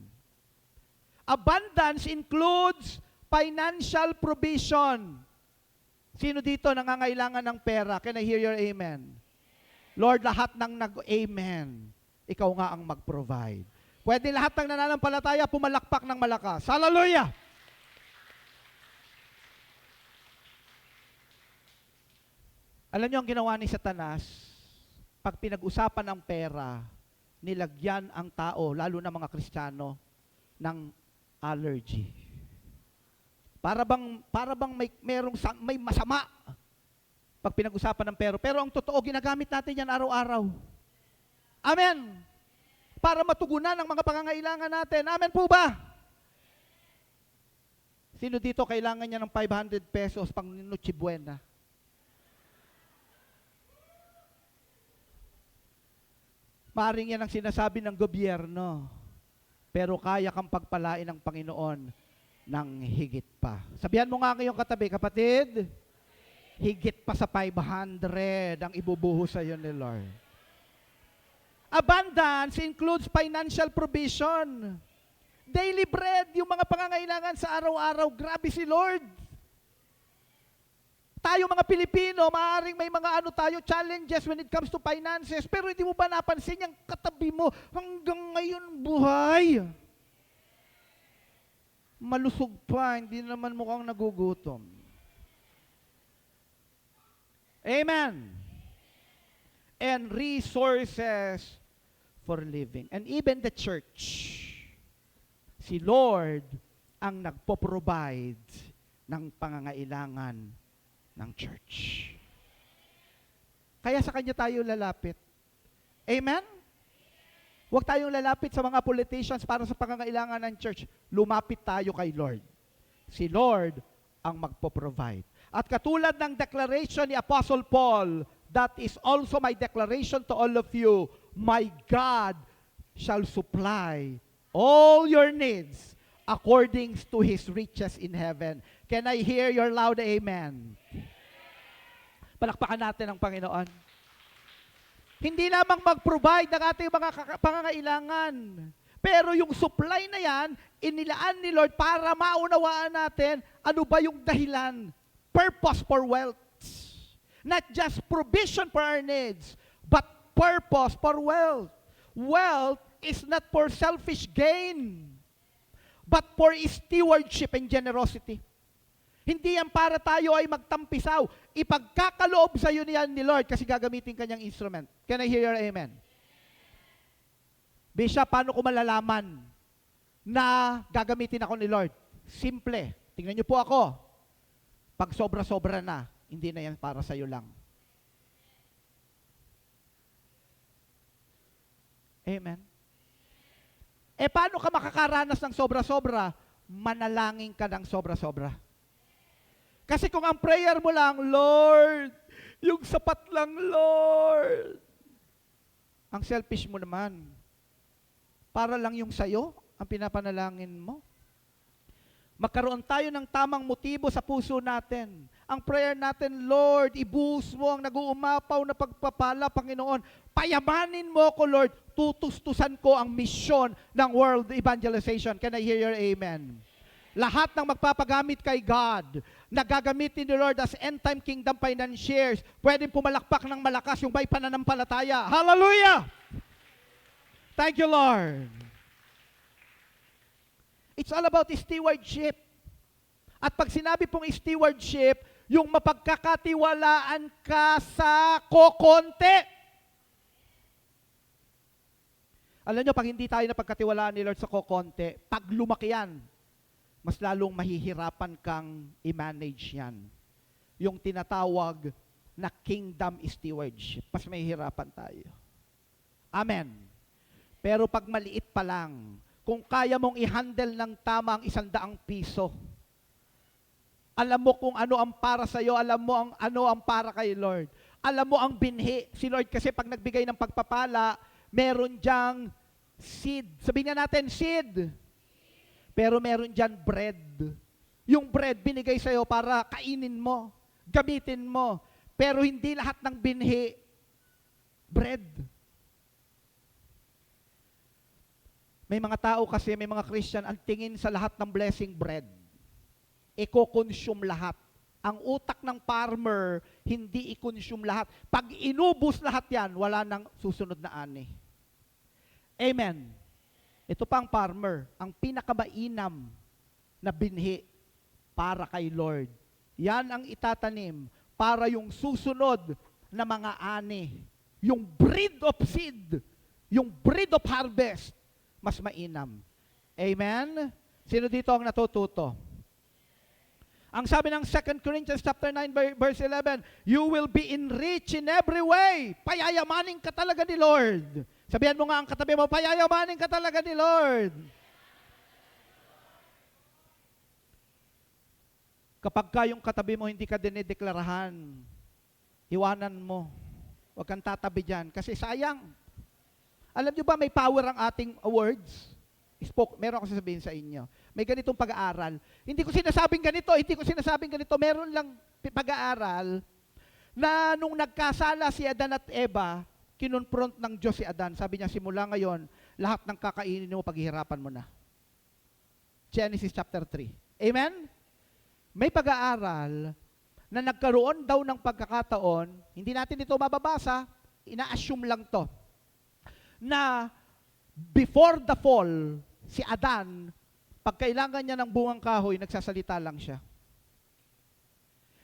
Abundance includes financial provision. Sino dito nangangailangan ng pera? Can I hear your amen? Lord, lahat ng nag-amen, ikaw nga ang mag-provide. Pwede lahat ng nananampalataya pumalakpak ng malakas. Hallelujah! Alam niyo ang ginawa ni Satanas? Pag pinag-usapan ang pera, nilagyan ang tao, lalo na mga Kristiyano, ng allergy. Para bang may masama pag pinag-usapan ng pera. Pero ang totoo, ginagamit natin yan araw-araw. Amen. Para matugunan ang mga pangangailangan natin. Amen po ba? Sino dito kailangan niya ng 500 pesos pang Noche Buena? Maring yan ang sinasabi ng gobyerno. Pero kaya kang pagpalain ng Panginoon ng higit pa. Sabihan mo nga ngayong katabi, kapatid, higit pa sa 500 ang ibubuhos sa iyo ni Lord. Abundance includes financial provision. Daily bread, yung mga pangangailangan sa araw-araw, grabe si Lord. Tayo mga Pilipino, maaaring may mga challenges when it comes to finances, pero hindi mo ba napansin yung katabi mo hanggang ngayon buhay? Malusog pa, hindi naman mukhang nagugutom. Amen. And resources for living. And even the church, si Lord ang nagpo-provide ng pangangailangan ng church. Kaya sa Kanya tayo lalapit. Amen? Huwag tayong lalapit sa mga politicians para sa pangangailangan ng church. Lumapit tayo kay Lord. Si Lord ang magpo-provide. At katulad ng declaration ni Apostle Paul, that is also my declaration to all of you, my God shall supply all your needs according to His riches in heaven. Can I hear your loud amen? Palakpakan natin ang Panginoon. Hindi lamang mag-provide ng ating mga pangangailangan, pero yung supply na yan, inilaan ni Lord para maunawaan natin ano ba yung dahilan, purpose for wealth. Not just provision for our needs, but purpose for wealth. Wealth is not for selfish gain, but for stewardship and generosity. Hindi yan para tayo ay magtampisaw. Ipagkakaloob sa iyo niyan ni Lord kasi gagamitin kanyang instrument. Can I hear your amen? Bishop, paano ko malalaman na gagamitin ako ni Lord? Simple. Tingnan niyo po ako. Pag sobra-sobra na, hindi na yan para sa iyo lang. Amen. Paano ka makakaranas ng sobra-sobra? Manalangin ka ng sobra-sobra. Kasi kung ang prayer mo lang, Lord, yung sapat lang, Lord. Ang selfish mo naman. Para lang yung sayo, ang pinapanalangin mo. Magkaroon tayo ng tamang motibo sa puso natin. Ang prayer natin, Lord, ibuhos mo ang nag-uumapaw na pagpapala, Panginoon. Payamanin mo ko, Lord. Tutustusan ko ang misyon ng world evangelization. Can I hear your amen? Lahat ng magpapagamit kay God, nagagamitin ni Lord as end-time kingdom financiers, pwedeng pumalakpak ng malakas yung may pananampalataya. Hallelujah! Thank you, Lord. It's all about stewardship. At pag sinabi pong stewardship, yung mapagkakatiwalaan ka sa kokonti. Alam nyo, pag hindi tayo napagkatiwalaan ni Lord sa kokonti, pag lumaki yan, mas lalong mahihirapan kang i-manage yan. Yung tinatawag na kingdom stewardship. Mas mahihirapan tayo. Amen. Pero pag maliit pa lang, kung kaya mong i-handle ng tama ang 100 piso, alam mo kung ano ang para sa'yo, alam mo ang ano ang para kay Lord. Alam mo ang binhi. Si Lord kasi pag nagbigay ng pagpapala, meron diyang seed. Sabihin na natin, seed. Pero meron dyan bread. Yung bread binigay sa'yo para kainin mo, gamitin mo. Pero hindi lahat ng binhi, bread. May mga tao kasi, may mga Christian, ang tingin sa lahat ng blessing bread. Iko-consume lahat. Ang utak ng farmer, hindi i-consume lahat. Pag inubos lahat yan, wala nang susunod na ani. Amen. Ito pa ang farmer, ang pinakamainam na binhi para kay Lord. Yan ang itatanim para yung susunod na mga ani. Yung breed of seed, yung breed of harvest, mas mainam. Amen? Sino dito ang natututo? Ang sabi ng 2 Corinthians chapter 9 verse 11, you will be enriched in every way. Payayamanin ka talaga ni Lord. Sabihan mo nga ang katabi mo, payayamanin ka talaga ni Lord. Kapag ka yung katabi mo hindi ka dinideklarahan, iwanan mo. Huwag kang tatabi dyan. Kasi sayang. Alam nyo ba may power ang ating words? Meron ako sasabihin sa inyo. May ganitong pag-aaral. Hindi ko sinasabing ganito. Meron lang pag-aaral na nung nagkasala si Adan at Eva, kinonfront ng Diyos si Adan. Sabi niya, simula ngayon, lahat ng kakainin mo, paghihirapan mo na. Genesis chapter 3. Amen? May pag-aaral na nagkaroon daw ng pagkakataon, hindi natin ito mababasa, ina-assume lang to, na before the fall, si Adan, pag kailangan niya ng bungang kahoy, nagsasalita lang siya.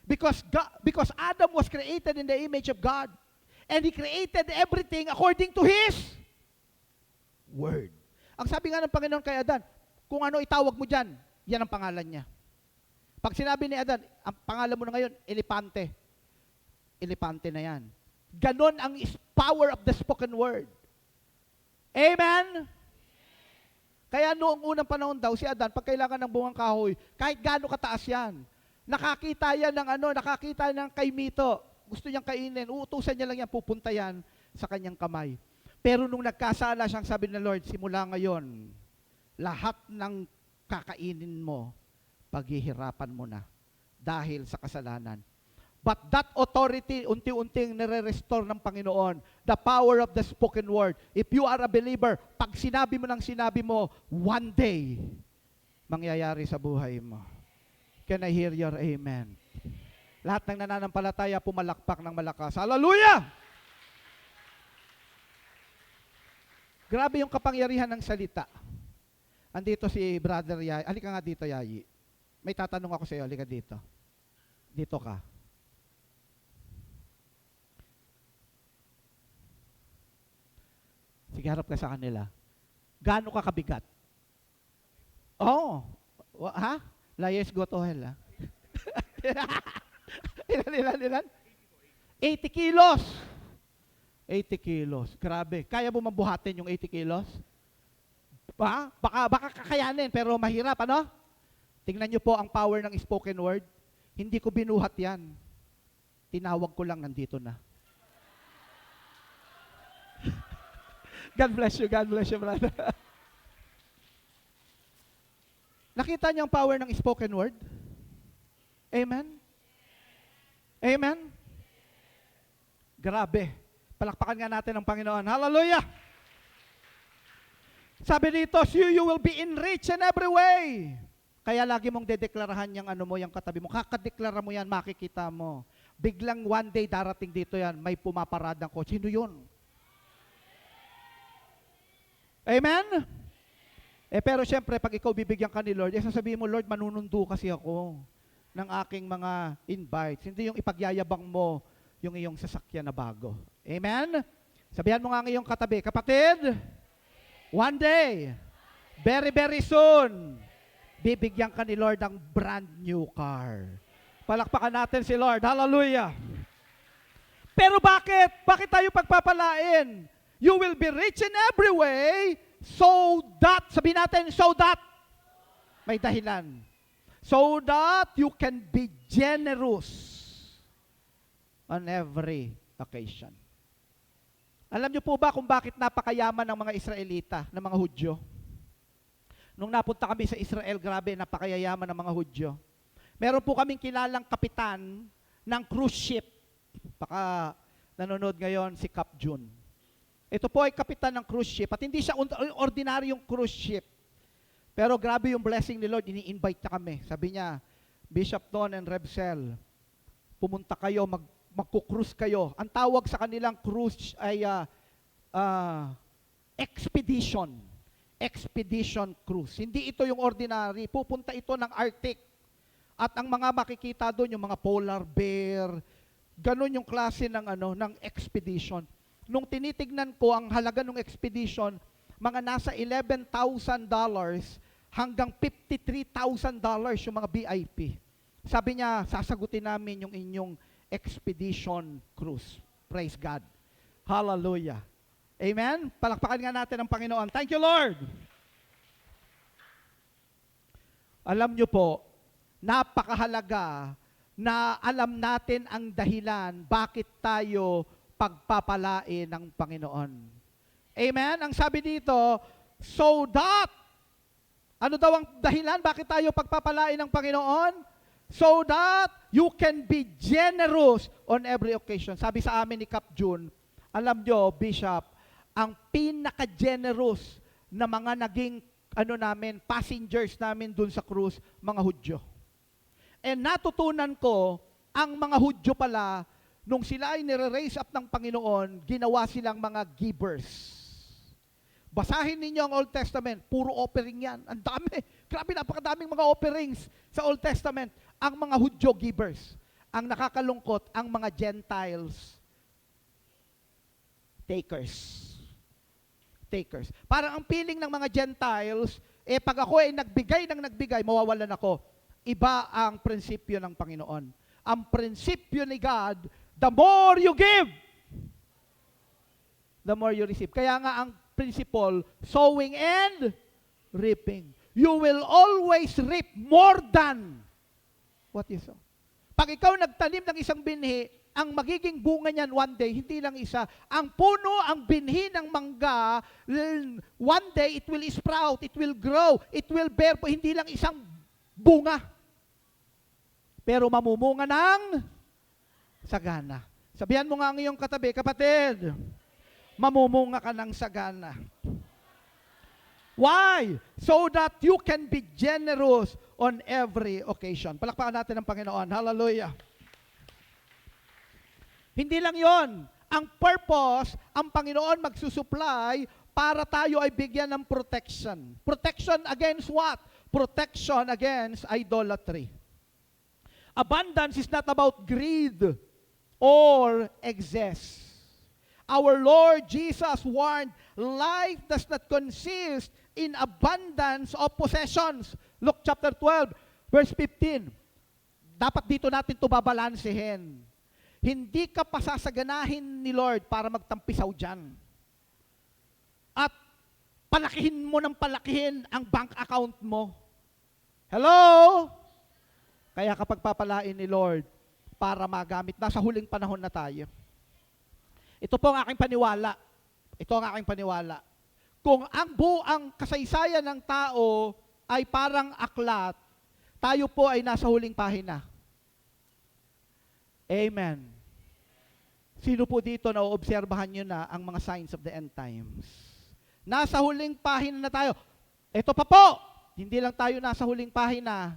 Because Adam was created in the image of God. And He created everything according to His Word. Ang sabi nga ng Panginoon kay Adan, kung ano itawag mo dyan, yan ang pangalan niya. Pag sinabi ni Adan, ang pangalan mo na ngayon, elepante. Elepante na yan. Ganon ang power of the spoken word. Amen? Kaya noong unang panahon daw, si Adan, pag kailangan ng bungang kahoy, kahit gaano kataas yan, Nakakita yan ng nakakita ng kay Mito. Gusto niyang kainin. Uutusan niya lang yan, pupunta yan sa kanyang kamay. Pero nung nagkasala siyang sabi ng Lord, simula ngayon, lahat ng kakainin mo, paghihirapan mo na dahil sa kasalanan. But that authority, unti-unting nire-restore ng Panginoon. The power of the spoken word. If you are a believer, pag sinabi mo ng sinabi mo, one day, mangyayari sa buhay mo. Can I hear your amen? Lahat ng nananampalataya, pumalakpak ng malakas. Hallelujah! Grabe yung kapangyarihan ng salita. Andito si Brother Yayi. Halika nga dito, Yayi. May tatanong ako sa iyo. Halika dito. Dito ka. Sige, harap ka sa kanila. Gaano ka kabigat? Oh. Ha? Layers go to hell, ha? Ilan? 80 kilos. 80 kilos. Grabe. Kaya mo mabuhatin yung 80 kilos? Baka kakayanin, pero mahirap, ano? Tingnan nyo po ang power ng spoken word. Hindi ko binuhat yan. Tinawag ko lang, nandito na. God bless you, brother. Nakita niyo ang power ng spoken word? Amen? Amen? Grabe. Palakpakan nga natin ang Panginoon. Hallelujah! Sabi dito, you will be enriched in every way. Kaya lagi mong dedeklarahan yung yung katabi mo. Kakadeklara mo yan, makikita mo. Biglang one day darating dito yan, may pumaparadang ko. Sino yun? Amen? Pero syempre, pag ikaw bibigyan ka ni Lord, sasabihin mo, Lord, manunundo kasi ako ng aking mga invites. Hindi yung ipagyayabang mo yung iyong sasakyan na bago. Amen? Sabihan mo nga ngayong katabi, kapatid, one day, very, very soon, bibigyan ka ni Lord ng brand new car. Palakpakan natin si Lord. Hallelujah! Pero bakit? Bakit tayo pagpapalain? You will be rich in every way, so that, sabihin natin, so that, may dahilan. So that you can be generous on every occasion. Alam niyo po ba kung bakit napakayaman ng mga Israelita, ng mga Hudyo? Nung napunta kami sa Israel, grabe, napakayaman ng mga Hudyo. Meron po kaming kilalang kapitan ng cruise ship. Baka nanonood ngayon si Cap June. Ito po ay kapitan ng cruise ship at hindi siya ordinaryong cruise ship. Pero grabe yung blessing ni Lord, ini-invite niya kami. Sabi niya, Bishop Don and Rebsel, pumunta kayo, magkukrus kayo. Ang tawag sa kanilang cruise ay expedition. Expedition cruise. Hindi ito yung ordinary. Pupunta ito ng Arctic. At ang mga makikita doon, yung mga polar bear, ganun yung klase ng ng expedition. Nung tinitignan ko ang halaga ng expedition, mga nasa $11,000 hanggang $53,000 yung mga VIP. Sabi niya, sasagutin namin yung inyong expedition cruise. Praise God. Hallelujah. Amen? Palakpakan nga natin ang Panginoon. Thank you, Lord. Alam niyo po, napakahalaga na alam natin ang dahilan bakit tayo pagpapalain ng Panginoon. Amen? Ang sabi dito, so that, ano daw ang dahilan bakit tayo pagpapalain ng Panginoon? So that you can be generous on every occasion. Sabi sa amin ni Cap June, alam nyo, Bishop, ang pinaka-generous na mga naging passengers namin dun sa cruise, mga Hudyo. And natutunan ko, ang mga Hudyo pala, nung sila ay nire-raise up ng Panginoon, ginawa silang mga givers. Basahin ninyo ang Old Testament, puro offering yan. Ang dami. Grabe, napakadaming mga offerings sa Old Testament. Ang mga Hudyo givers. Ang nakakalungkot, ang mga Gentiles takers. Parang ang feeling ng mga Gentiles, pag ako ay nagbigay, mawawalan ako. Iba ang prinsipyo ng Panginoon. Ang prinsipyo ni God, the more you give, the more you receive. Kaya nga ang principle, sowing and reaping. You will always reap more than what you sow. Pag ikaw nagtanim ng isang binhi, ang magiging bunga niyan one day, hindi lang isa. Ang puno, ang binhi ng mangga, one day it will sprout, it will grow, it will bear, hindi lang isang bunga. Pero mamumunga ng sagana. Sabihan mo nga ang iyong katabi, kapatid, mamumunga ka ng sagana. Why? So that you can be generous on every occasion. Palakpakan natin ang Panginoon. Hallelujah. Hindi lang yon. Ang purpose, ang Panginoon magsusupply para tayo ay bigyan ng protection. Protection against what? Protection against idolatry. Abundance is not about greed or excess. Our Lord Jesus warned, life does not consist in abundance of possessions. Luke chapter 12, verse 15. Dapat dito natin ito babalansehin. Hindi ka pasasaganahin ni Lord para magtampisaw dyan. At palakihin mo ng palakihin ang bank account mo. Hello? Kaya kapag papalain ni Lord para magamit, nasa huling panahon na tayo. Ito po ang aking paniwala. Ito ang aking paniwala. Kung ang buang kasaysayan ng tao ay parang aklat, tayo po ay nasa huling pahina. Amen. Sino po dito na oobserbahan nyo na ang mga signs of the end times? Nasa huling pahina na tayo. Ito pa po, hindi lang tayo nasa huling pahina,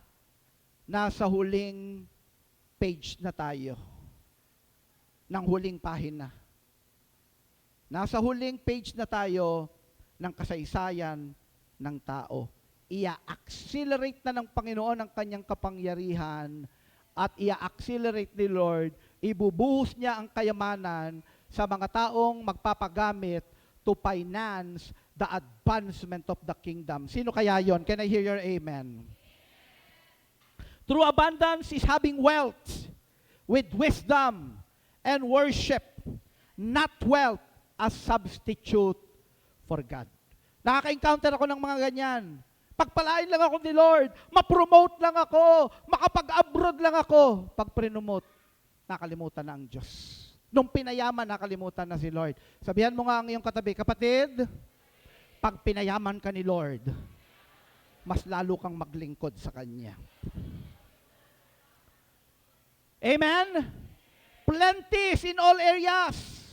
nasa huling page na tayo ng huling pahina. Nasa huling page na tayo ng kasaysayan ng tao. Ia-accelerate na ng Panginoon ang kanyang kapangyarihan at ia-accelerate ni Lord, ibubuhos niya ang kayamanan sa mga taong magpapagamit to finance the advancement of the kingdom. Sino kaya yon? Can I hear your amen? True abundance is having wealth with wisdom and worship, not wealth as substitute for God. Nakaka-encounter ako ng mga ganyan. Pagpalain lang ako ni Lord, ma-promote lang ako, makapag-abroad lang ako. Pag promote, nakalimutan na ang Diyos. Nung pinayaman, nakalimutan na si Lord. Sabihan mo nga ang iyong katabi, kapatid, pag pinayaman ka ni Lord, mas lalo kang maglingkod sa Kanya. Amen? Plenties in all areas.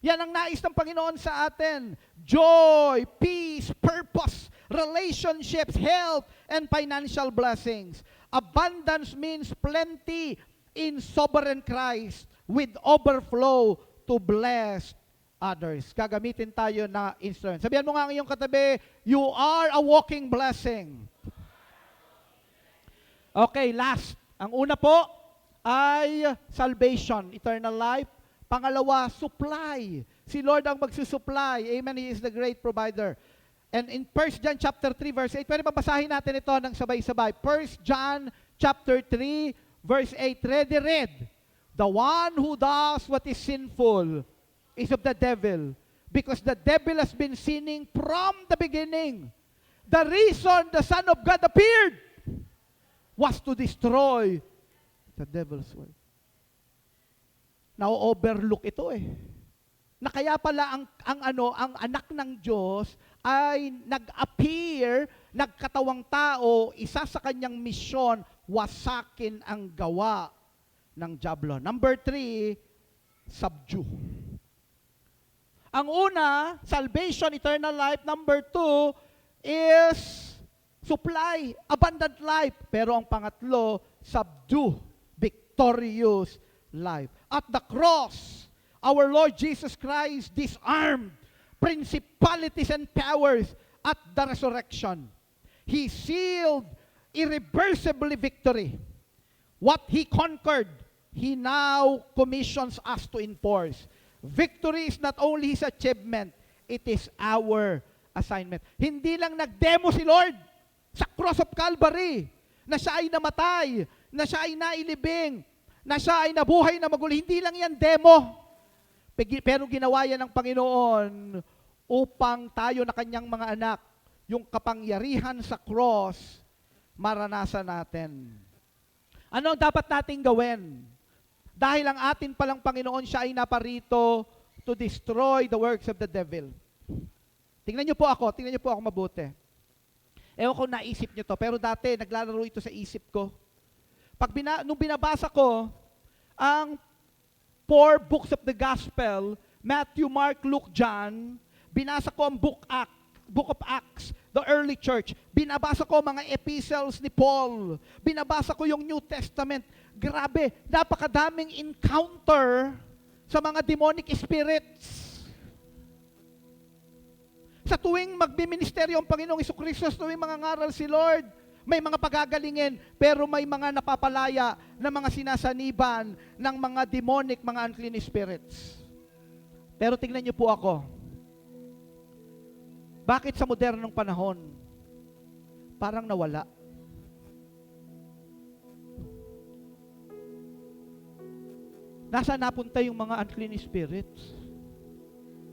Yan ang nais ng Panginoon sa atin. Joy, peace, purpose, relationships, health, and financial blessings. Abundance means plenty in sovereign Christ with overflow to bless others. Gagamitin tayo na instrument. Sabihan mo nga ang iyong katabi, you are a walking blessing. Okay, last. Ang una po ay salvation, eternal life. Pangalawa, supply. Si Lord ang magsusupply. Amen. He is the great provider. And in 1 John chapter 3 verse 8, pwede babasahin natin ito ng sabay-sabay. 1 John chapter 3 verse 8, read. The one who does what is sinful is of the devil, because the devil has been sinning from the beginning. The reason the Son of God appeared was to destroy the devil's work. Na-overlook ito eh. Na kaya pala ang anak ng Diyos ay nag-appear, nagkatawang tao, isa sa kanyang misyon, wasakin ang gawa ng diablo. Number 3, subdue. Ang una, salvation, eternal life. Number 2 is supply, abundant life. Pero ang pangatlo, subdue, victorious life. At the cross, our Lord Jesus Christ disarmed principalities and powers at the resurrection. He sealed irreversibly victory. What He conquered, He now commissions us to enforce. Victory is not only His achievement, it is our assignment. Hindi lang nag-demo si Lord sa cross of Calvary, na siya ay namatay, na siya ay nailibing, na siya ay nabuhay na maguli. Hindi lang yan demo. Pero ginawa yan ng Panginoon upang tayo na kanyang mga anak, yung kapangyarihan sa cross, maranasan natin. Ano ang dapat nating gawin? Dahil ang atin palang Panginoon, siya ay naparito to destroy the works of the devil. Tingnan niyo po ako mabuti. Ewan ko naisip niyo to, pero dati naglalaro ito sa isip ko. Nung binabasa ko ang 4 books of the gospel, Matthew, Mark, Luke, John, binasa ko ang Book of Acts, the early church. Binabasa ko mga epistles ni Paul. Binabasa ko yung New Testament. Grabe, napakadaming encounter sa mga demonic spirits. Sa tuwing magbiministeryo ang Panginoong Jesucristo, sa tuwing mga ngaral si Lord, may mga pagagalingin, pero may mga napapalaya na mga sinasaniban ng mga demonic, mga unclean spirits. Pero tingnan niyo po ako. Bakit sa modernong panahon, parang nawala? Nasaan napunta yung mga unclean spirits?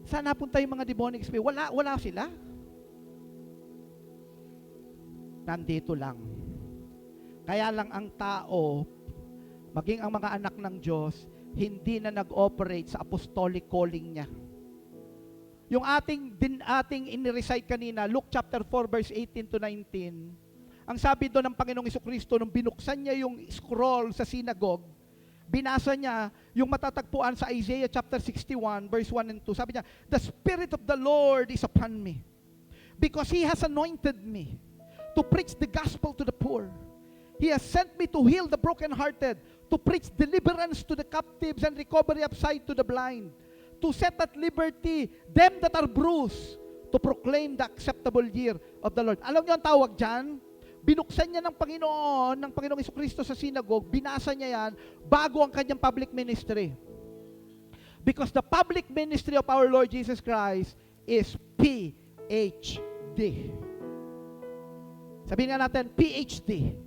Saan napunta yung mga demonic spirits? Wala sila. Nandito lang. Kaya lang ang tao, maging ang mga anak ng Diyos, hindi na nag-operate sa apostolic calling niya. Yung ating in-recite kanina, Luke chapter 4 verse 18 to 19, ang sabi doon ng Panginoong Jesucristo, nung binuksan niya yung scroll sa synagogue, binasa niya yung matatagpuan sa Isaiah chapter 61 verse 1 and 2. Sabi niya, "The Spirit of the Lord is upon me, because He has anointed me to preach the gospel to the poor. He has sent me to heal the brokenhearted, to preach deliverance to the captives and recovery of sight to the blind, to set at liberty them that are bruised, to proclaim the acceptable year of the Lord." Alam niyo ang tawag dyan? Binuksan niya ng Panginoong Jesucristo sa synagogue, binasa niya yan bago ang kanyang public ministry. Because the public ministry of our Lord Jesus Christ is PhD. Sabihin nga natin, PhD.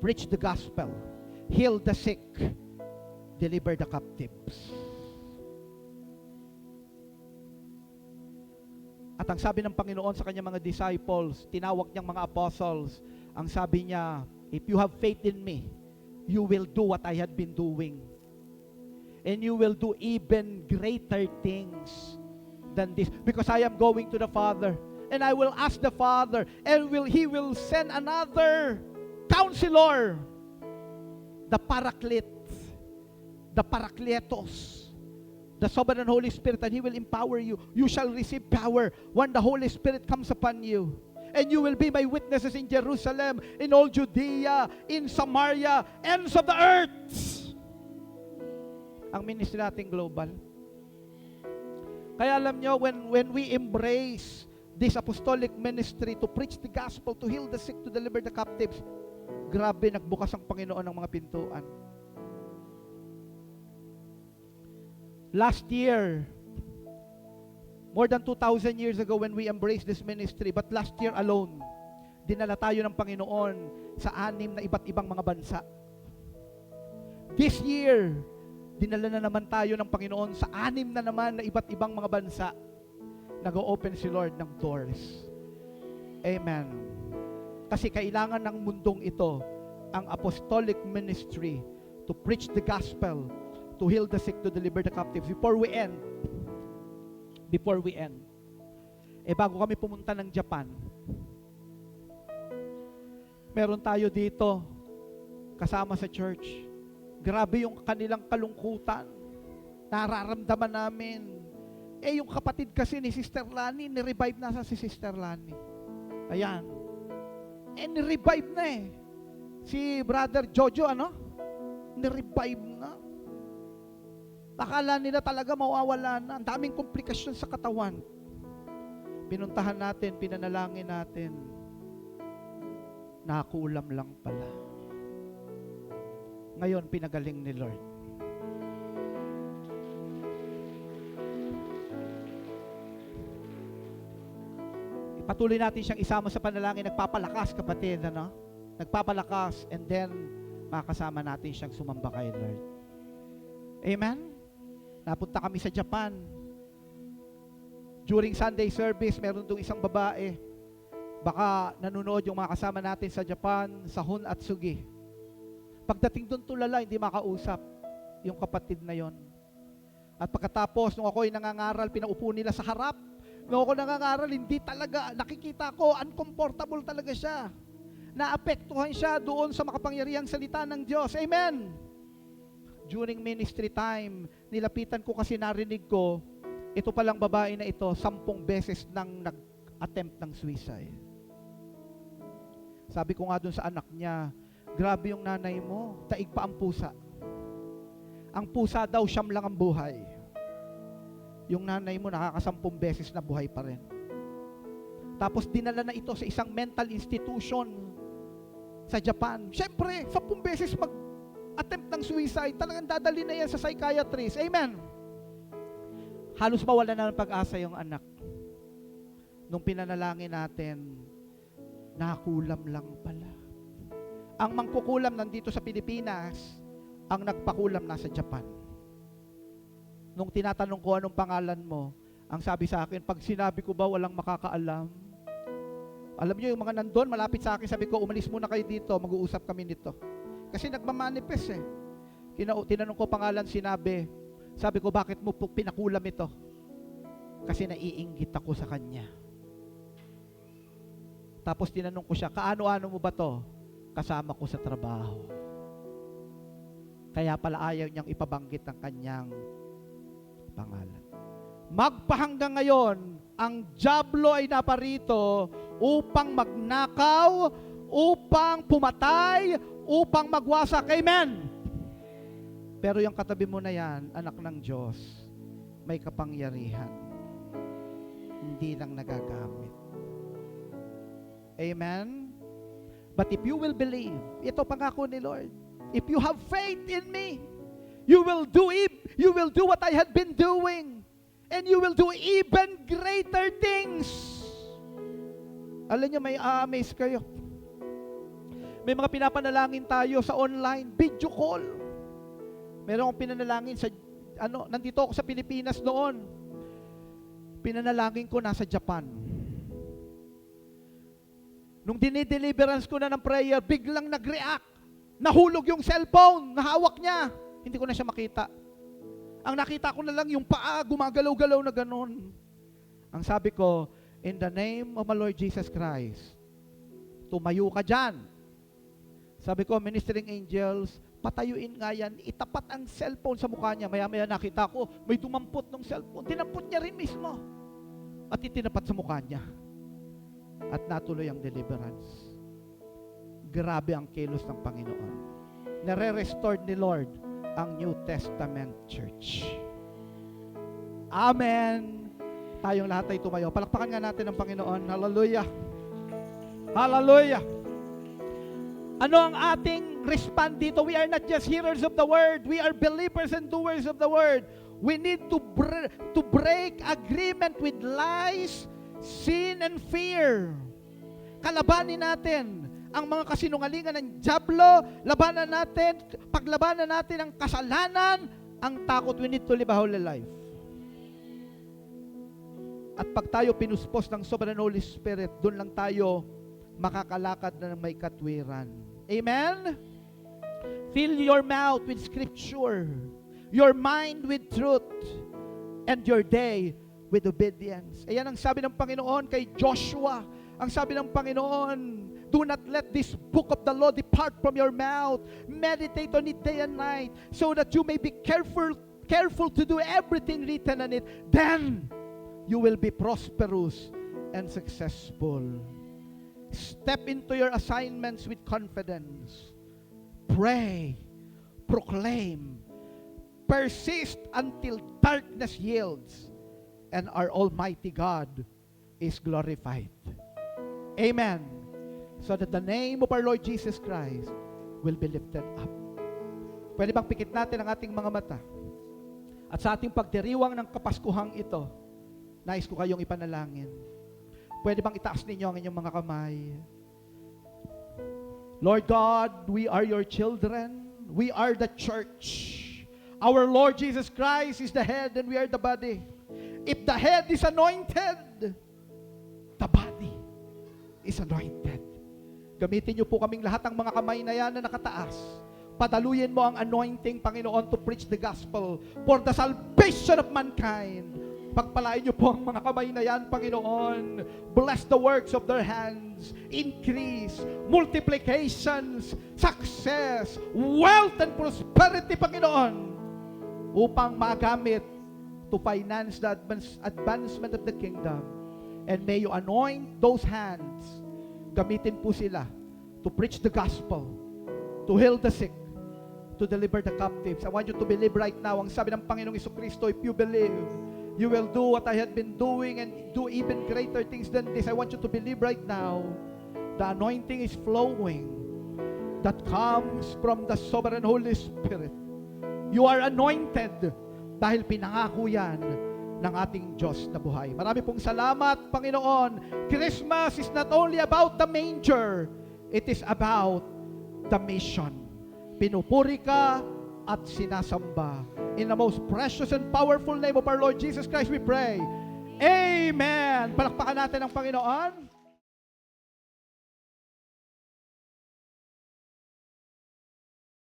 Preach the gospel. Heal the sick. Deliver the captives. At ang sabi ng Panginoon sa kanyang mga disciples, tinawag niyang mga apostles, ang sabi niya, "If you have faith in me, you will do what I had been doing. And you will do even greater things than this, because I am going to the Father. And I will ask the Father, and He will send another Counselor, the Paraclete, the Paracletos, the Sovereign Holy Spirit, and He will empower you. You shall receive power when the Holy Spirit comes upon you. And you will be my witnesses in Jerusalem, in all Judea, in Samaria, ends of the earth." Ang ministry natin global. Kaya alam nyo, when we embrace this apostolic ministry to preach the gospel, to heal the sick, to deliver the captives, grabe, nagbukas ang Panginoon ng mga pintuan. Last year, more than 2,000 years ago when we embraced this ministry, but last year alone, dinala tayo ng Panginoon sa 6 na iba't ibang mga bansa. This year, dinala na naman tayo ng Panginoon sa 6 na naman na iba't ibang mga bansa. Nag-o-open si Lord ng doors. Amen. Kasi kailangan ng mundong ito ang apostolic ministry to preach the gospel, to heal the sick, to deliver the captives. Before we end, bago kami pumunta ng Japan, meron tayo dito kasama sa church. Grabe yung kanilang kalungkutan. Nararamdaman namin. Yung kapatid kasi ni Sister Lani, ni-revive na si Sister Lani. Ayan. Ni-revive na Si Brother Jojo, ni-revive na. Akala nila talaga mawawala na. Ang daming komplikasyon sa katawan. Pinuntahan natin, pinanalangin natin. Nakulam lang pala. Ngayon, pinagaling ni Lord. Patuloy natin siyang isama sa panalangin, nagpapalakas, kapatid, Nagpapalakas, and then, makasama natin siyang sumamba kay Lord. Amen? Napunta kami sa Japan. During Sunday service, meron doon isang babae. Baka nanonood yung mga kasama natin sa Japan, sa Hun at Sugi. Pagdating doon tulala, hindi makausap yung kapatid na yon. At pagkatapos, nung ako'y nangangaral, pinaupo nila sa harap. Nung ako nangangaral, hindi talaga, nakikita ko, uncomfortable talaga siya. Naapektuhan siya doon sa makapangyarihang salita ng Diyos. Amen! During ministry time, nilapitan ko kasi narinig ko, ito palang babae na ito, 10 beses nang nag-attempt ng suicide. Sabi ko nga doon sa anak niya, grabe yung nanay mo, taig pa ang pusa. Ang pusa daw, siyam lang ang buhay. Yung nanay mo, nakaka-10 beses na buhay pa rin. Tapos dinala na ito sa isang mental institution sa Japan. Siyempre, 10 beses mag-attempt ng suicide, talagang dadali na yan sa psychiatrist. Amen. Halos mawala na ng pag-asa yung anak. Nung pinanalangin natin, nakulam lang pala. Ang mangkukulam nandito sa Pilipinas, ang nagpakulam nasa Japan. Nung tinatanong ko anong pangalan mo, ang sabi sa akin, pag sinabi ko ba walang makakaalam? Alam niyo yung mga nandun, malapit sa akin, sabi ko, umalis muna kayo dito, mag-uusap kami nito. Kasi nagmamanifest eh. Tinanong ko pangalan, sinabi, sabi ko, bakit mo pinakulam ito? Kasi naiinggit ako sa kanya. Tapos tinanong ko siya, kaano-ano mo ba to? Kasama ko sa trabaho. Kaya pala ayaw niyang ipabanggit ang kanyang pangalan. Magpahanggang ngayon, ang dyablo ay naparito upang magnakaw, upang pumatay, upang magwasak. Amen! Pero yung katabi mo na yan, anak ng Diyos, may kapangyarihan. Hindi lang nagagamit. Amen? But if you will believe, ito pangako ni Lord, if you have faith in me, you will do what I had been doing, and you will do even greater things. Alam niyo, may amaze kayo. May mga pinapanalangin tayo sa online, video call. Meron akong pinanalangin sa, nandito ako sa Pilipinas noon. Pinanalangin ko nasa Japan. Nung dinideliverance ko na ng prayer, biglang nag-react. Nahulog yung cellphone, nahawak niya. Hindi ko na siya makita. Ang nakita ko na lang yung paa, gumagalaw-galaw na ganun. Ang sabi ko, in the name of my Lord Jesus Christ, tumayo ka dyan. Sabi ko, ministering angels, patayuin nga yan, itapat ang cellphone sa mukha niya. Maya-maya nakita ko, may dumampot ng cellphone. Dinampot niya rin mismo. At itinapat sa mukha niya. At natuloy ang deliverance. Grabe ang kilos ng Panginoon. Nare-restore ni Lord ang New Testament Church. Amen. Tayong lahat ay tumayo. Palakpakan nga natin ang Panginoon. Hallelujah. Hallelujah. Ano ang ating respond dito? We are not just hearers of the word. We are believers and doers of the word. We need to break agreement with lies, sin, and fear. Kalabanin natin ang mga kasinungalingan ng dyablo, paglabanan natin ang kasalanan, ang takot. We need to live a holy life. At pag tayo pinuspos ng Sovereign Holy Spirit, doon lang tayo makakalakad na may katwiran. Amen? Fill your mouth with scripture, your mind with truth, and your day with obedience. Ayan ang sabi ng Panginoon kay Joshua. Ang sabi ng Panginoon, do not let this book of the law depart from your mouth. Meditate on it day and night, so that you may be careful to do everything written on it. Then, you will be prosperous and successful. Step into your assignments with confidence. Pray, proclaim, persist until darkness yields and our Almighty God is glorified. Amen. So that the name of our Lord Jesus Christ will be lifted up. Pwede bang pikit natin ang ating mga mata? At sa ating pagdiriwang ng Kapaskuhang ito, nais ko kayong ipanalangin. Pwede bang itaas ninyo ang inyong mga kamay? Lord God, we are your children. We are the church. Our Lord Jesus Christ is the head and we are the body. If the head is anointed, the body is anointed. Gamitin niyo po kaming lahat ng mga kamay na yan na nakataas. Padaluyin mo ang anointing, Panginoon, to preach the gospel for the salvation of mankind. Pagpalain niyo po ang mga kamay na yan, Panginoon. Bless the works of their hands. Increase, multiplications, success, wealth, and prosperity, Panginoon, upang magamit to finance the advancement of the kingdom. And may you anoint those hands. Gamitin po sila to preach the gospel, to heal the sick, to deliver the captives. I want you to believe right now. Ang sabi ng Panginoong Jesucristo, if you believe, you will do what I had been doing and do even greater things than this. I want you to believe right now. The anointing is flowing that comes from the sovereign Holy Spirit. You are anointed dahil pinangako yan ng ating Diyos na buhay. Marami pong salamat, Panginoon. Christmas is not only about the manger, it is about the mission. Pinupuri ka at sinasamba. In the most precious and powerful name of our Lord Jesus Christ, we pray. Amen. Palakpakan natin ang Panginoon.